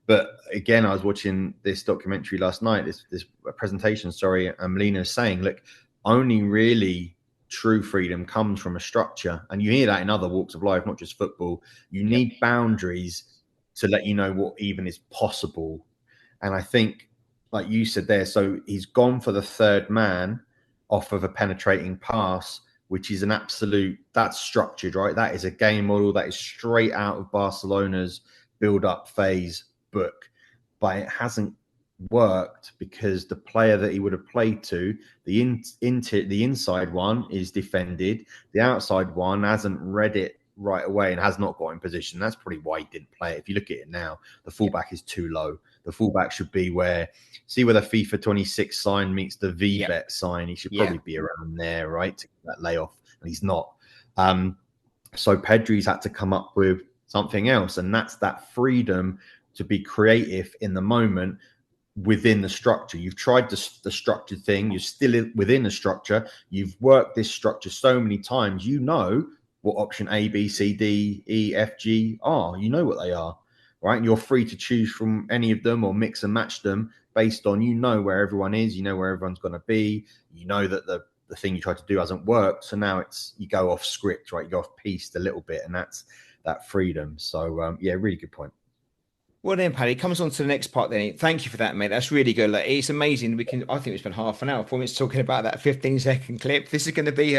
But again, I was watching this documentary last night, this presentation, sorry, and Melina is saying, look, only really true freedom comes from a structure. And you hear that in other walks of life, not just football. You need boundaries to let you know what even is possible. And I think, like you said there, so he's gone for the third man off of a penetrating pass, which is an absolute, that's structured, right? That is a game model that is straight out of Barcelona's build-up phase book. But it hasn't worked because the player that he would have played to, the inside one is defended, the outside one hasn't read it right away and has not got in position. That's probably why he didn't play it. If you look at it now, the fullback is too low. The fullback should be where the FIFA 26 sign meets the VBet sign. He should probably be around there, right, to get that layoff, and he's not. So Pedri's had to come up with something else, and that's that freedom to be creative in the moment within the structure. You've tried the structured thing. You're still within the structure. You've worked this structure so many times. You know what option A, B, C, D, E, F, G are. You know what they are, right? And you're free to choose from any of them or mix and match them based on, where everyone is, where everyone's going to be. You know that the thing you tried to do hasn't worked. So now you go off script, right? You go off piste a little bit, and that's that freedom. So, really good point. Well then, Paddy, comes on to the next part then. Thank you for that, mate. That's really good. Like, it's amazing. I think we spent half an hour, 4 minutes talking about that 15-second clip. This is going to be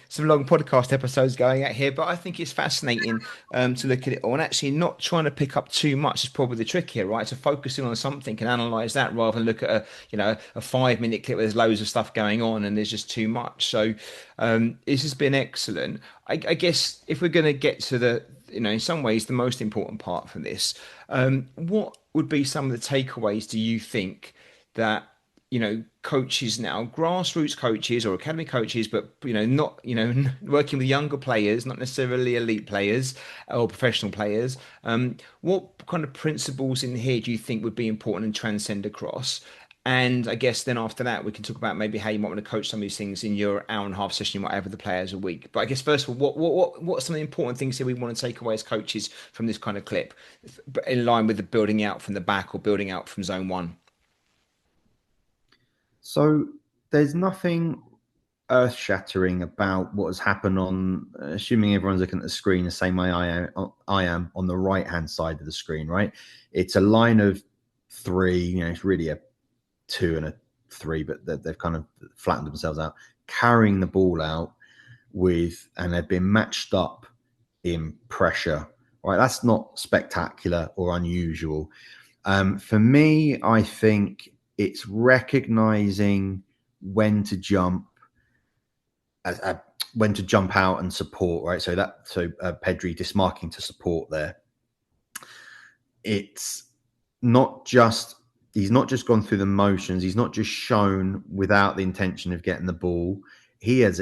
some long podcast episodes going out here, but I think it's fascinating to look at it all, and actually not trying to pick up too much is probably the trick here, right? So focusing on something and analyze that rather than look at a 5-minute clip where there's loads of stuff going on and there's just too much. So this has been excellent. I guess if we're going to get to the, in some ways, the most important part from this, what would be some of the takeaways, do you think, that coaches now, grassroots coaches or academy coaches, but not working with younger players, not necessarily elite players or professional players. What kind of principles in here do you think would be important and transcend across? And I guess then after that, we can talk about maybe how you might want to coach some of these things in your hour and a half session you might have with the players a week. But I guess first of all, what are some of the important things that we want to take away as coaches from this kind of clip, in line with the building out from the back or building out from zone one? So there's nothing earth-shattering about what has happened on, assuming everyone's looking at the screen the same way I am on the right-hand side of the screen, right? It's a line of three, it's really a 2 and a 3, but they've kind of flattened themselves out, carrying the ball out and they've been matched up in pressure, right? That's not spectacular or unusual. For me, I think it's recognizing when to jump, when to jump out and support, right? So Pedri dismarking to support there. It's not just, he's not just gone through the motions. He's not just shown without the intention of getting the ball. He has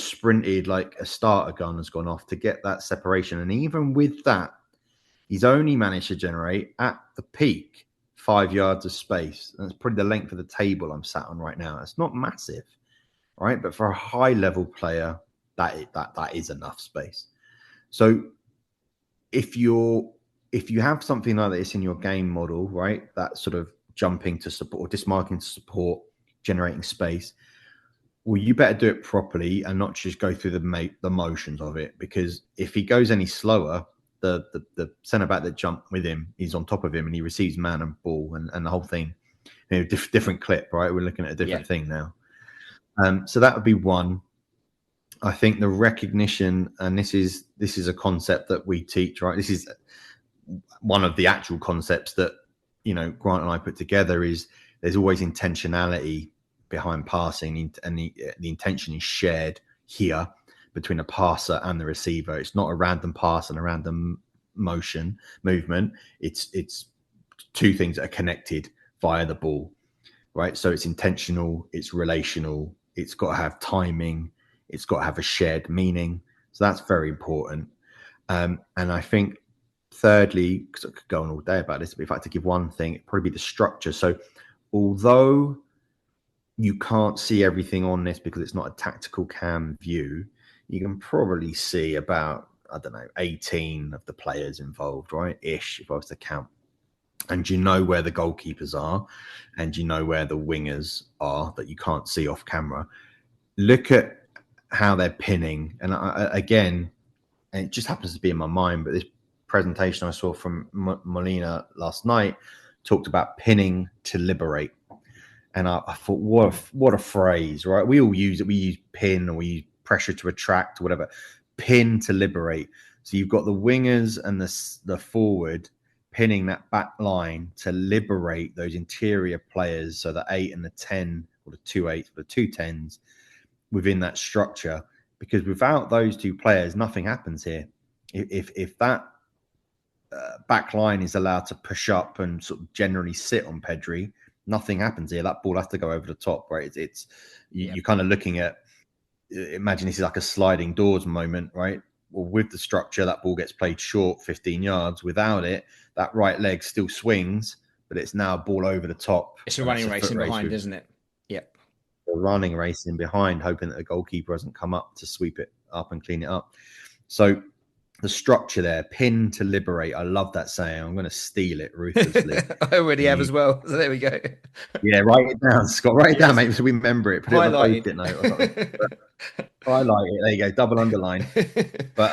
sprinted like a starter gun has gone off to get that separation. And even with that, he's only managed to generate at the peak 5 yards of space. That's probably the length of the table I'm sat on right now. It's not massive, right? But for a high level player, that is enough space. So if you have something like this in your game model, right, that sort of jumping to support or dismarking to support, generating space, well, you better do it properly and not just go through the motions of it. Because if he goes any slower, the centre back that jumped with him, he's on top of him and he receives man and ball and the whole thing. Different clip, right? We're looking at a different thing now. So that would be one. I think the recognition, and this is a concept that we teach, right? This is one of the actual concepts that Grant and I put together, is there's always intentionality behind passing, and the intention is shared here between a passer and the receiver. It's not a random pass and a random movement. It's two things that are connected via the ball, right? So it's intentional, it's relational, it's got to have timing, it's got to have a shared meaning. So that's very important. And I think thirdly, because I could go on all day about this, but if I had to give one thing, it'd probably be the structure. So although you can't see everything on this because it's not a tactical cam view, you can probably see about, 18 of the players involved, right? Ish, if I was to count. And you know where the goalkeepers are, and you know where the wingers are that you can't see off camera. Look at how they're pinning. And again, and it just happens to be in my mind, but this presentation I saw from Molina last night talked about pinning to liberate. And I thought, what a phrase, right? We all use it. We use pin, or we use pressure to attract, or whatever. Pin to liberate. So you've got the wingers and the forward pinning that back line to liberate those interior players. So the 8 and the 10, or the 2 8s, the 2 10s within that structure. Because without those two players, nothing happens here. If that back line is allowed to push up and sort of generally sit on Pedri, nothing happens here. That ball has to go over the top, right? You're kind of looking at, imagine this is like a sliding doors moment, right? Well, with the structure, that ball gets played short 15 yards. Without it, that right leg still swings, but it's now a ball over the top. It's a running race in behind, isn't it? Yep. A running race in behind, hoping that the goalkeeper hasn't come up to sweep it up and clean it up. So the structure there, pin to liberate. I love that saying. I'm going to steal it ruthlessly. I already have as well. So there we go. Yeah, write it down, Scott. Write it down, mate, so we remember it. Put Highlight it on a post-it note or something. Highlight it. There you go. Double underline. But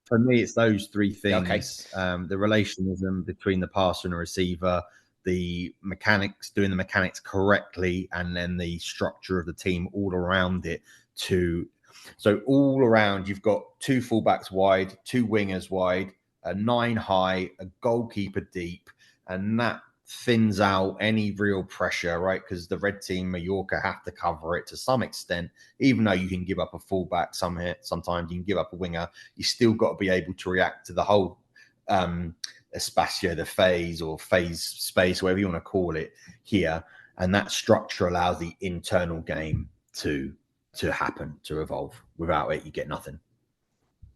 for me, it's those three things. Okay. The relationism between the passer and the receiver, the mechanics, doing the mechanics correctly, and then the structure of the team all around it. So all around, you've got 2 fullbacks wide, 2 wingers wide, a 9 high, a goalkeeper deep, and that thins out any real pressure, right? Because the red team, Mallorca, have to cover it to some extent. Even though you can give up a fullback sometimes you can give up a winger, you still got to be able to react to the whole espacio, the phase, or phase space, whatever you want to call it here. and that structure allows the internal game to happen, to evolve. Without it, you get nothing.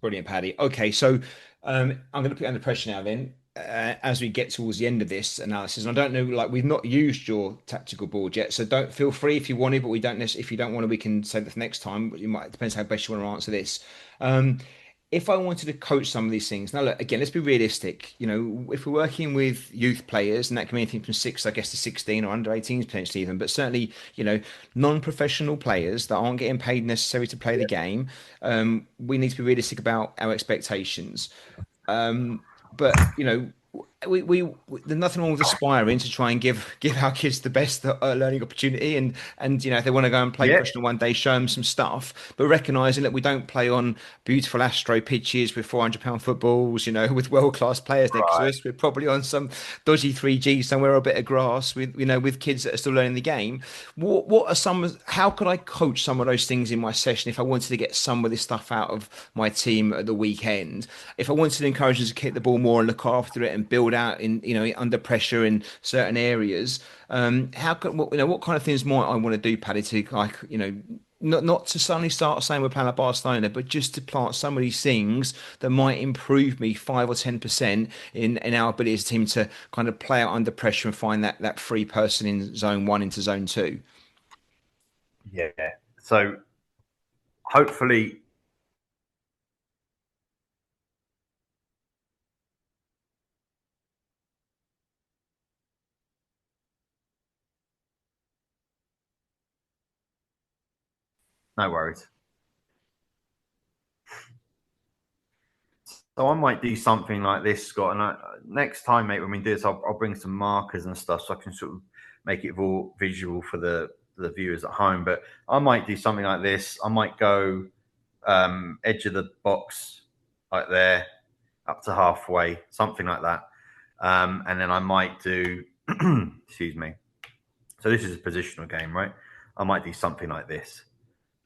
Brilliant, Paddy. Okay, so I'm going to put you under pressure now then, as we get towards the end of this analysis. And I don't know, like we've not used your tactical board yet, so don't feel free if you want it, but we don't necessarily, if you don't want to, we can say that for next time. But you might, it depends how best you want to answer this. Um, if I wanted to coach some of these things, now look, again, let's be realistic. You know, if we're working with youth players, and that can be anything from 6, I guess, to 16 or under 18s potentially even, but certainly, you know, non-professional players that aren't getting paid necessarily to play the game, we need to be realistic about our expectations. But you know, we there's nothing wrong with aspiring to try and give our kids the best learning opportunity, and you know, if they want to go and play Yeah, professional one day, show them some stuff. But recognizing that we don't play on beautiful Astro pitches with £400 footballs, you know, with world class players next to right. us. We're probably on some dodgy 3G somewhere, or a bit of grass with, you know, with kids that are still learning the game. What are some? How could I coach some of those things in my session if I wanted to get some of this stuff out of my team at the weekend? If I wanted to encourage them to kick the ball more and look after it and build out in, you know, under pressure in certain areas, how could, you know, what kind of things might I want to do, Paddy, to, like, you know, not to suddenly start saying we're playing at Barcelona, but just to plant some of these things that might improve me 5 or 10% in our ability as a team to kind of play out under pressure and find that free person in zone one into zone two. Yeah. So hopefully, no worries. So I might do something like this, Scott. And next time, mate, when we do this, I'll bring some markers and stuff so I can sort of make it more visual for the viewers at home. But I might do something like this. I might go edge of the box, like there, up to halfway, something like that. And then I might do, excuse me. So this is a positional game, right? I might do something like this,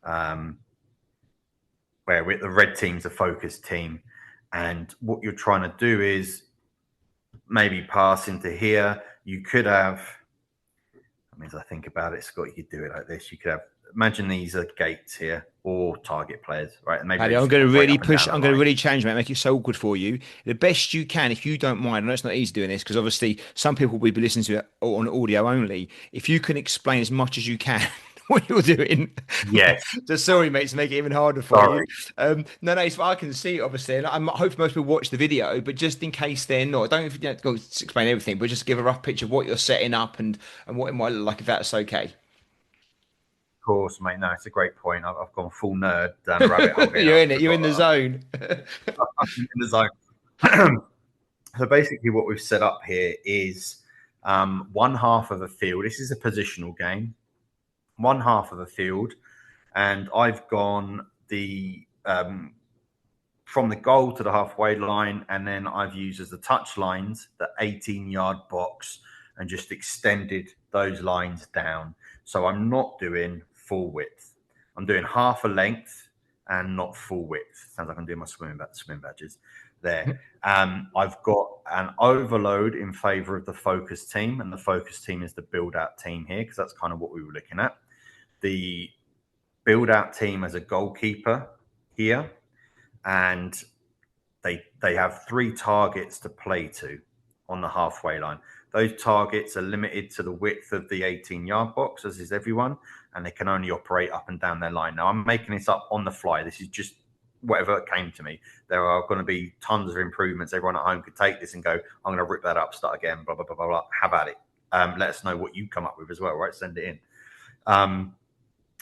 where the red team's a focused team, and what you're trying to do is maybe pass into here. You could have, I mean, as I think about it, Scott, you could do it like this. You could have, imagine these are gates here or target players, right? And maybe they Paddy, I'm just going to operate really up and push. down the I'm going to line. really change, mate. Make it so awkward for you. The best you can, if you don't mind. I know it's not easy doing this because obviously some people will be listening to it on audio only. If you can explain as much as you can what you're doing, Yes. just sorry, mate, to make it even harder for you. Sorry. No, it's I can see it obviously, and I hope most people watch the video. But just in case they're not, don't you have to go explain everything, but just give a rough picture of what you're setting up and what it might look like if that's okay. Of course, mate. No, it's a great point. I've gone full nerd down a rabbit hole here. You're I in it. You're in the forgot zone. in the zone. So basically, what we've set up here is one half of a field. This is a positional game. One half of a field, and I've gone the from the goal to the halfway line, and then I've used as the touch lines the 18-yard box and just extended those lines down. So I'm not doing full width. I'm doing half a length and not full width. Sounds like I'm doing my swim badges there. I've got an overload in favor of the focus team, and the focus team is the build-out team here because that's kind of what we were looking at. The build-out team as a goalkeeper here, and they have 3 targets to play to on the halfway line. Those targets are limited to the width of the 18-yard box, as is everyone, and they can only operate up and down their line. Now, I'm making this up on the fly. This is just whatever came to me. There are going to be tons of improvements. Everyone at home could take this and go, I'm going to rip that up, start again, blah, blah, blah, blah, blah. How about it? Let us know what you come up with as well, right? Send it in.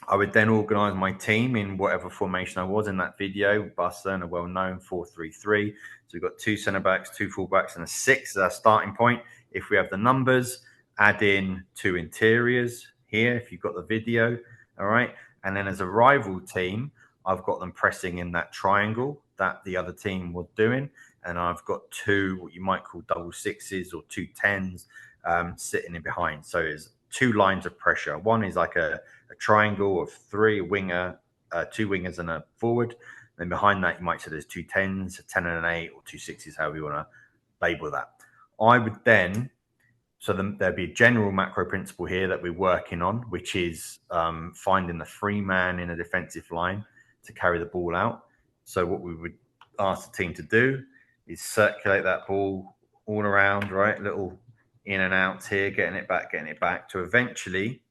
I would then organise my team in whatever formation I was in that video. Barcelona, well known, 4-3-3. So we've got 2 centre backs, 2 full backs, and a 6 as our starting point. If we have the numbers, add in 2 interiors here if you've got the video. All right. And then as a rival team, I've got them pressing in that triangle that the other team was doing. And I've got 2, what you might call double 6s or 2 10s sitting in behind. So there's 2 lines of pressure. One is like a triangle of 3, a winger, 2 wingers and a forward. Then behind that, you might say there's 2 10s, a 10 and an 8, or 2 6s, however you want to label that. I would then So there'd be a general macro principle here that we're working on, which is finding the free man in a defensive line to carry the ball out. So what we would ask the team to do is circulate that ball all around, right? Little in and outs here, getting it back to eventually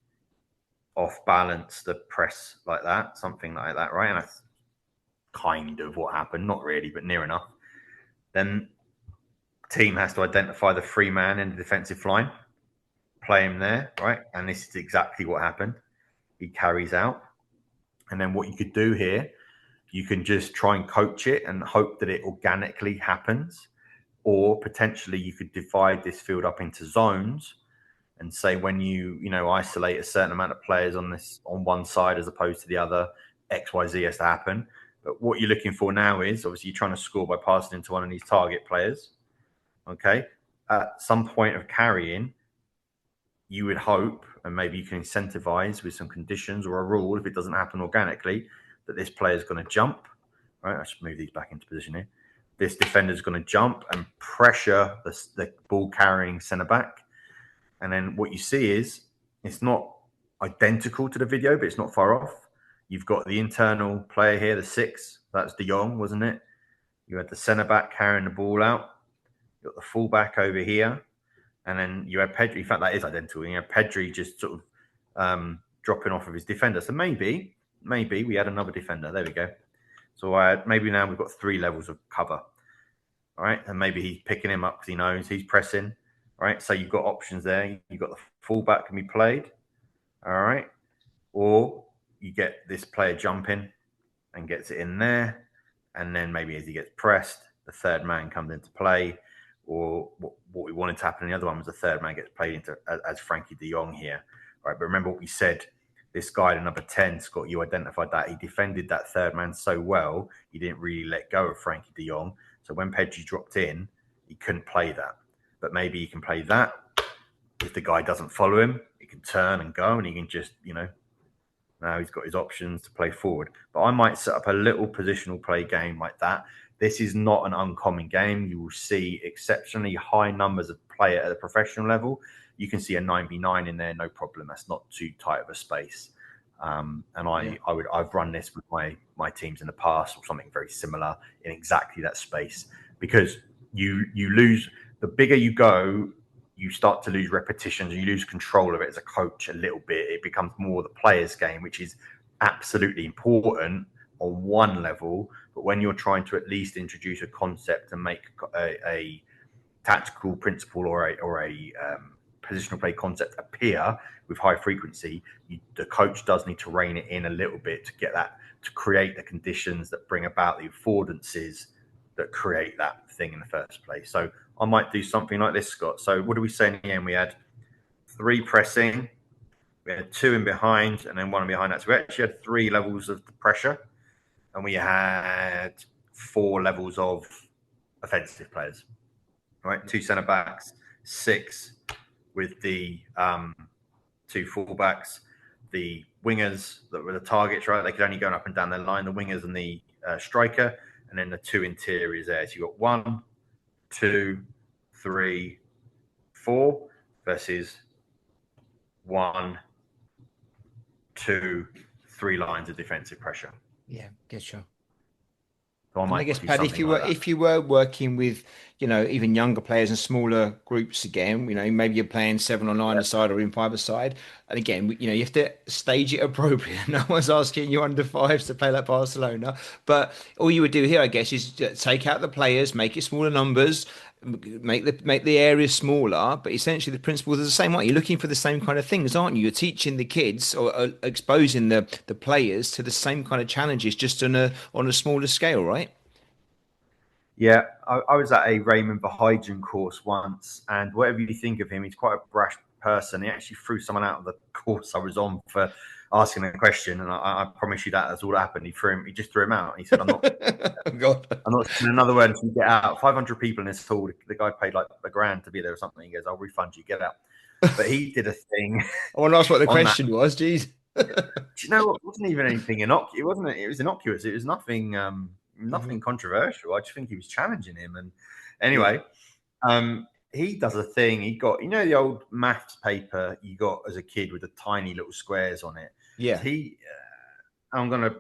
off balance the press like that, something like that, right? And that's kind of what happened, not really, but near enough. Then team has to identify the free man in the defensive line, play him there, right? And this is exactly what happened. He carries out. And then what you could do here, you can just try and coach it and hope that it organically happens. Or potentially you could divide this field up into zones and say when you isolate a certain amount of players on one side as opposed to the other, XYZ has to happen. But what you're looking for now is obviously you're trying to score by passing into one of these target players. Okay. At some point of carrying, you would hope, and maybe you can incentivize with some conditions or a rule if it doesn't happen organically, that this player is going to jump. Right, I should move these back into position here. This defender is going to jump and pressure the ball carrying centre back. And then what you see is it's not identical to the video, but it's not far off. You've got the internal player here, the 6. That's De Jong, wasn't it? You had the centre back carrying the ball out. You got the full back over here. And then you had Pedri. In fact, that is identical. You had Pedri just sort of dropping off of his defender. So maybe we had another defender. There we go. So maybe now we've got 3 levels of cover. All right. And maybe he's picking him up because he knows he's pressing. All right. So you've got options there. You've got the fullback can be played. All right. Or you get this player jumping and gets it in there. And then maybe as he gets pressed, the third man comes into play. Or what we wanted to happen in the other one was the third man gets played into as Frankie de Jong here. All right. But remember what we said. This guy, the number 10, Scott, you identified that. He defended that third man so well, he didn't really let go of Frankie de Jong. So when Pedri dropped in, he couldn't play that. But maybe he can play that. If the guy doesn't follow him, he can turn and go, and he can just, now he's got his options to play forward. But I might set up a little positional play game like that. This is not an uncommon game. You will see exceptionally high numbers of play at the professional level. You can see a 9v9 in there, no problem. That's not too tight of a space. I've run this with my teams in the past or something very similar in exactly that space, because you lose, the bigger you go, you start to lose repetitions and you lose control of it as a coach a little bit. It becomes more the player's game, which is absolutely important on one level. But when you're trying to at least introduce a concept and make a tactical principle or a positional play concept appear with high frequency, the coach does need to rein it in a little bit to get that, to create the conditions that bring about the affordances that create that thing in the first place. So I might do something like this, Scott. So what do we say in the end? We had 3 pressing, we had 2 in behind, and then 1 in behind that. So we actually had 3 levels of pressure, and we had 4 levels of offensive players. Right, 2 centre backs, 6 with the 2 fullbacks, the wingers that were the targets, right? They could only go up and down their line, the wingers and the striker, and then the 2 interiors there. So you've got 1, 2, 3, 4 versus 1, 2, 3 lines of defensive pressure. Yeah, get sure. So I guess, Paddy, if you were working with, even younger players and smaller groups again, maybe you're playing 7 or 9 aside or in 5 aside, and again, you have to stage it appropriately. No one's asking you under 5s to play like Barcelona, but all you would do here, I guess, is take out the players, make it smaller numbers, make the area smaller, but essentially the principles are the same. You're looking for the same kind of things, aren't you? You're teaching the kids or exposing the players to the same kind of challenges, just on a smaller scale, right? Yeah, I was at a Raymond Verheyen course once, and whatever you think of him, he's quite a brash person. He actually threw someone out of the course I was on for asking a question, and I promise you that's all that happened. He just threw him out. He said, "I'm not, I'm not saying another word until you get out." 500 people in this hall. The guy paid like $1,000 to be there or something. He goes, "I'll refund you. Get out." But he did a thing. I want to ask what the question was. Geez, do you know what? It wasn't even anything innocuous. It wasn't. It was innocuous. It was nothing. Nothing controversial. I just think he was challenging him. And anyway, he does a thing. He got, the old maths paper you got as a kid with the tiny little squares on it. Yeah. So I'm going to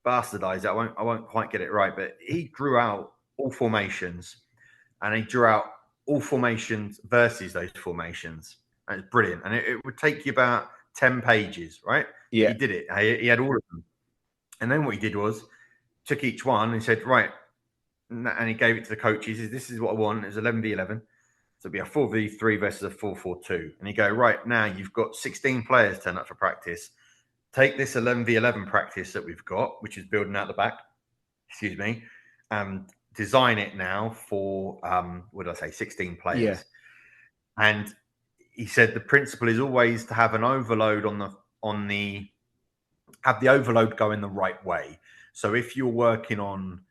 bastardize it. I won't quite get it right, but he drew out all formations, and he drew out all formations versus those formations. And it's brilliant. And it would take you about 10 pages, right? Yeah. He did it. He had all of them. And then what he did was took each one and said, right, and he gave it to the coaches. This is what I want. It's 11v11. So it'd be a 4v3 versus a 4-4-2. And you go, right, now you've got 16 players turn up for practice. Take this 11v11 practice that we've got, which is building out the back, design it now for, 16 players. Yeah. And he said the principle is always to have an overload have the overload go in the right way. So if you're working on,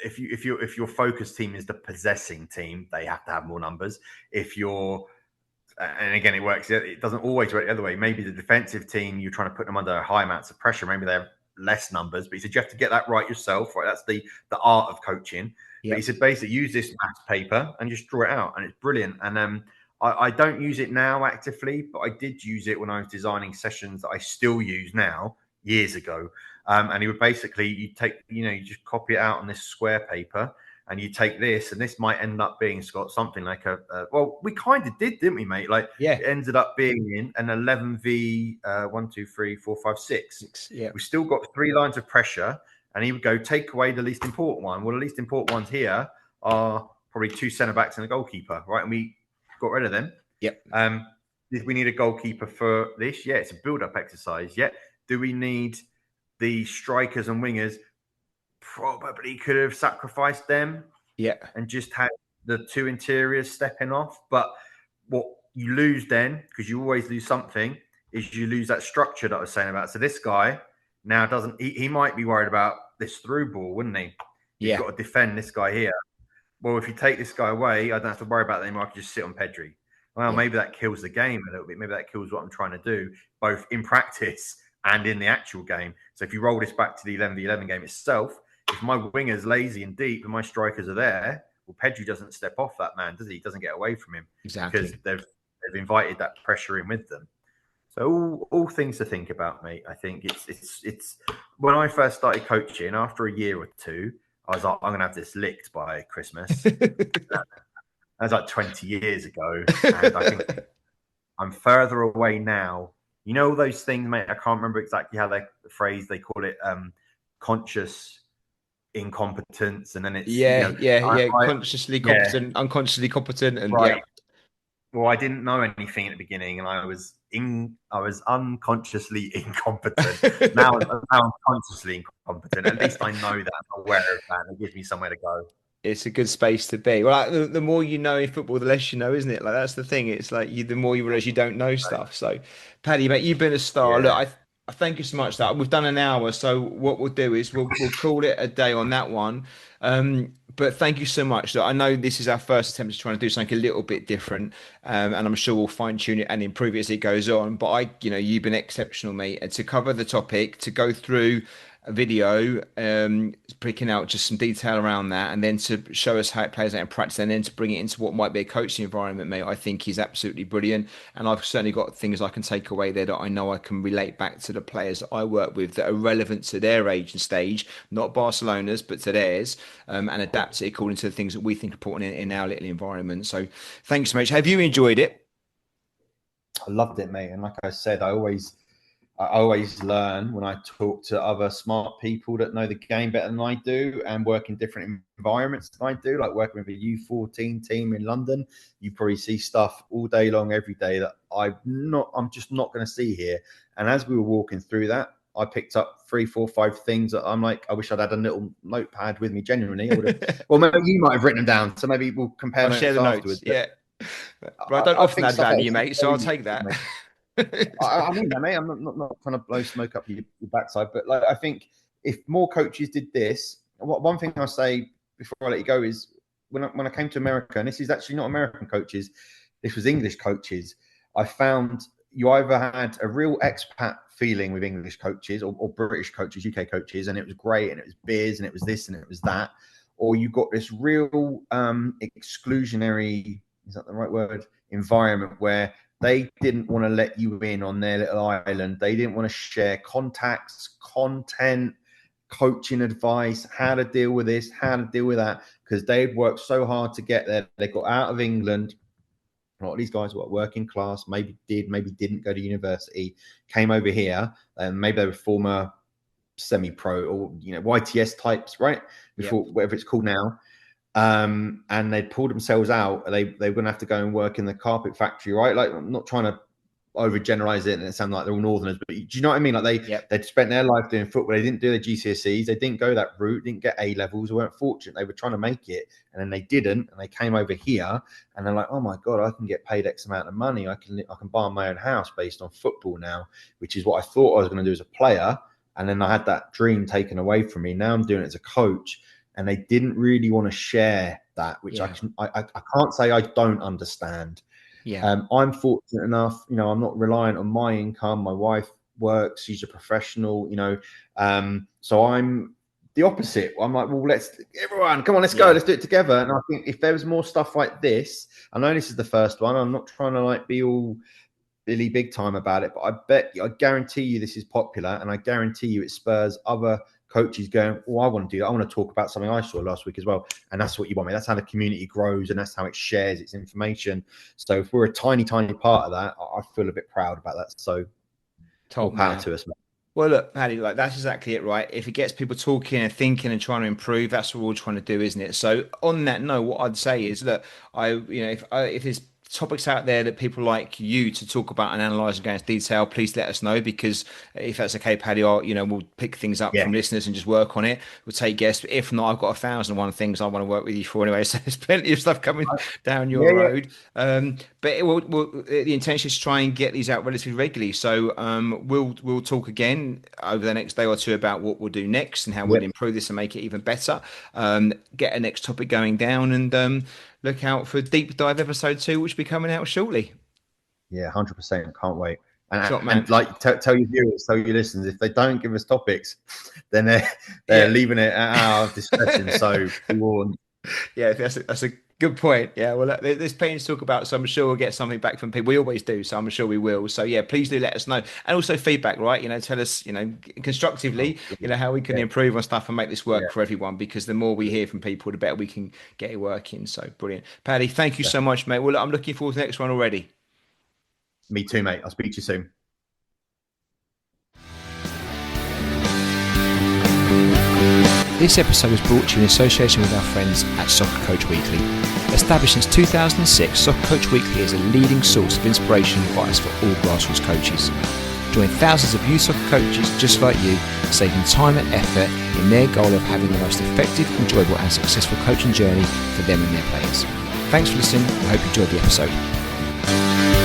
if your focus team is the possessing team, they have to have more numbers. And again, it doesn't always work the other way. Maybe the defensive team, you're trying to put them under high amounts of pressure. Maybe they have less numbers, but he said you have to get that right yourself. Right, that's the art of coaching. Yep. But he said basically use this maths paper and just draw it out, and it's brilliant. And I don't use it now actively, but I did use it when I was designing sessions that I still use now years ago. And he would basically, you just copy it out on this square paper, and you take this, and this might end up being, Scott, something like well, we kind of did, didn't we, mate? Like, it ended up being in an 11v 1, 2, 3, 4, 5, 6. Yeah. We still got 3 lines of pressure, and he would go, take away the least important one. Well, the least important ones here are probably 2 centre backs and a goalkeeper, right? And we got rid of them. Yep. Did we need a goalkeeper for this? Yeah, it's a build-up exercise. Yeah. Do we need the strikers and wingers? Probably could have sacrificed them. Yeah. And just had the 2 interiors stepping off. But what you lose then, because you always lose something, is you lose that structure that I was saying about. So this guy now he might be worried about this through ball, wouldn't he? You've got to defend this guy here. Well, if you take this guy away, I don't have to worry about that anymore. I can just sit on Pedri. Well, maybe that kills the game a little bit. Maybe that kills what I'm trying to do, both in practice and in the actual game. So if you roll this back to the 11v11 game itself, if my winger's lazy and deep and my strikers are there, well, Pedri doesn't step off that man, does he? He doesn't get away from him. Exactly. Because they've invited that pressure in with them. So all things to think about, mate. I think it's when I first started coaching, after a year or two, I was like, I'm going to have this licked by Christmas. That was like 20 years ago. And I think I'm further away now. You know, those things, mate, I can't remember exactly how the phrase, they call it conscious incompetence. And then it's, consciously competent, unconsciously competent. And right. Well, I didn't know anything at the beginning, and I was unconsciously incompetent. Now I'm consciously incompetent. At least I know that. I'm aware of that. And it gives me somewhere to go. It's a good space to be. Well, like, the more you know in football, the less you know, isn't it? Like, that's the thing. It's like the more you realize you don't know stuff. So, Paddy, mate, you've been a star. Yeah. Look, I thank you so much. That we've done an hour. So what we'll do is we'll call it a day on that one. But thank you so much. I know this is our first attempt to try and do something a little bit different, and I'm sure we'll fine tune it and improve it as it goes on. But you've been exceptional, mate, and to cover the topic, to go through a video, picking out just some detail around that, and then to show us how it plays out in practice, and then to bring it into what might be a coaching environment, mate. I think he's absolutely brilliant, and I've certainly got things I can take away there that I know I can relate back to the players that I work with that are relevant to their age and stage, not Barcelona's, but to theirs, and adapt it according to the things that we think are important in our little environment. So, thanks so much. Have you enjoyed it? I loved it, mate. And like I said, I always learn when I talk to other smart people that know the game better than I do and work in different environments than I do, like working with a U14 team in London. You probably see stuff all day long, every day that I'm just not going to see here. And as we were walking through that, I picked up 3, 4, 5 things that I'm like, I wish I'd had a little notepad with me. Genuinely, I would have. Well, maybe you might have written them down, so maybe we'll compare. I'll share the notes. Yeah, but I don't often add value, mate, so I'll take that. I mean that, mate. I'm not trying to blow smoke up your backside, but like I think if more coaches did this, one thing I'll say before I let you go is when I came to America, and this is actually not American coaches, this was English coaches. I found you either had a real expat feeling with English coaches or British coaches, UK coaches, and it was great, and it was beers, and it was this, and it was that, or you got this real exclusionary, is that the right word, environment where they didn't want to let you in on their little island. They didn't want to share contacts, content, coaching advice, how to deal with this, how to deal with that, because they'd worked so hard to get there. They got out of England. A lot of these guys were working class, maybe didn't go to university, came over here, and maybe they were former semi-pro or YTS types, right? Before whatever it's called now. And they'd pulled themselves out. They were going to have to go and work in the carpet factory, right? Like, I'm not trying to overgeneralize it and it sound like they're all Northerners, but do you know what I mean? Like they'd spent their life doing football. They didn't do their GCSEs. They didn't go that route. Didn't get A levels. They weren't fortunate. They were trying to make it, and then they didn't. And they came over here, and they're like, "Oh my god, I can get paid X amount of money. I can buy my own house based on football now," which is what I thought I was going to do as a player. And then I had that dream taken away from me. Now I'm doing it as a coach, and they didn't really want to share that, which I can't say I don't understand. I'm fortunate enough, I'm not reliant on my income. My wife works, she's a professional, so I'm the opposite. I'm like, well, everyone, come on, let's go, let's do it together. And I think if there was more stuff like this, I know this is the first one, I'm not trying to be all really big time about it, but I guarantee you this is popular, and I guarantee you it spurs other coaches going, oh, I want to do that. I want to talk about something I saw last week as well. And that's what you want me. That's how the community grows, and that's how it shares its information. So if we're a tiny, tiny part of that, I feel a bit proud about that. So all power to us, man. Well, look, Paddy, that's exactly it, right? If it gets people talking and thinking and trying to improve, that's what we're all trying to do, isn't it? So on that note, what I'd say is that if there's topics out there that people like you to talk about and analyze and go into detail, please let us know, because if that's okay, Paddy, we'll pick things up from listeners and just work on it. We'll take guests. But if not, I've got 1,001 things I want to work with you for anyway. So there's plenty of stuff coming down your road. But the intention is to try and get these out relatively regularly. So we'll talk again over the next day or two about what we'll do next and how we'll improve this and make it even better. Get a next topic going down, and look out for Deep Dive episode 2, which will be coming out shortly. Yeah, 100%. Can't wait. And tell your viewers, tell your listeners, if they don't give us topics, then they're leaving it at our discretion. So be warned. Yeah, that's a good point. Yeah, well, there's plenty to talk about, so I'm sure we'll get something back from people. We always do, so I'm sure we will. So yeah, please do let us know, and also feedback, right? Tell us, constructively, how we can improve on stuff and make this work for everyone. Because the more we hear from people, the better we can get it working. So brilliant, Paddy. Thank you so much, mate. Well, I'm looking forward to the next one already. Me too, mate. I'll speak to you soon. This episode was brought to you in association with our friends at Soccer Coach Weekly. Established since 2006, Soccer Coach Weekly is a leading source of inspiration and advice for all grassroots coaches. Join thousands of youth soccer coaches just like you, saving time and effort in their goal of having the most effective, enjoyable and successful coaching journey for them and their players. Thanks for listening. I hope you enjoyed the episode.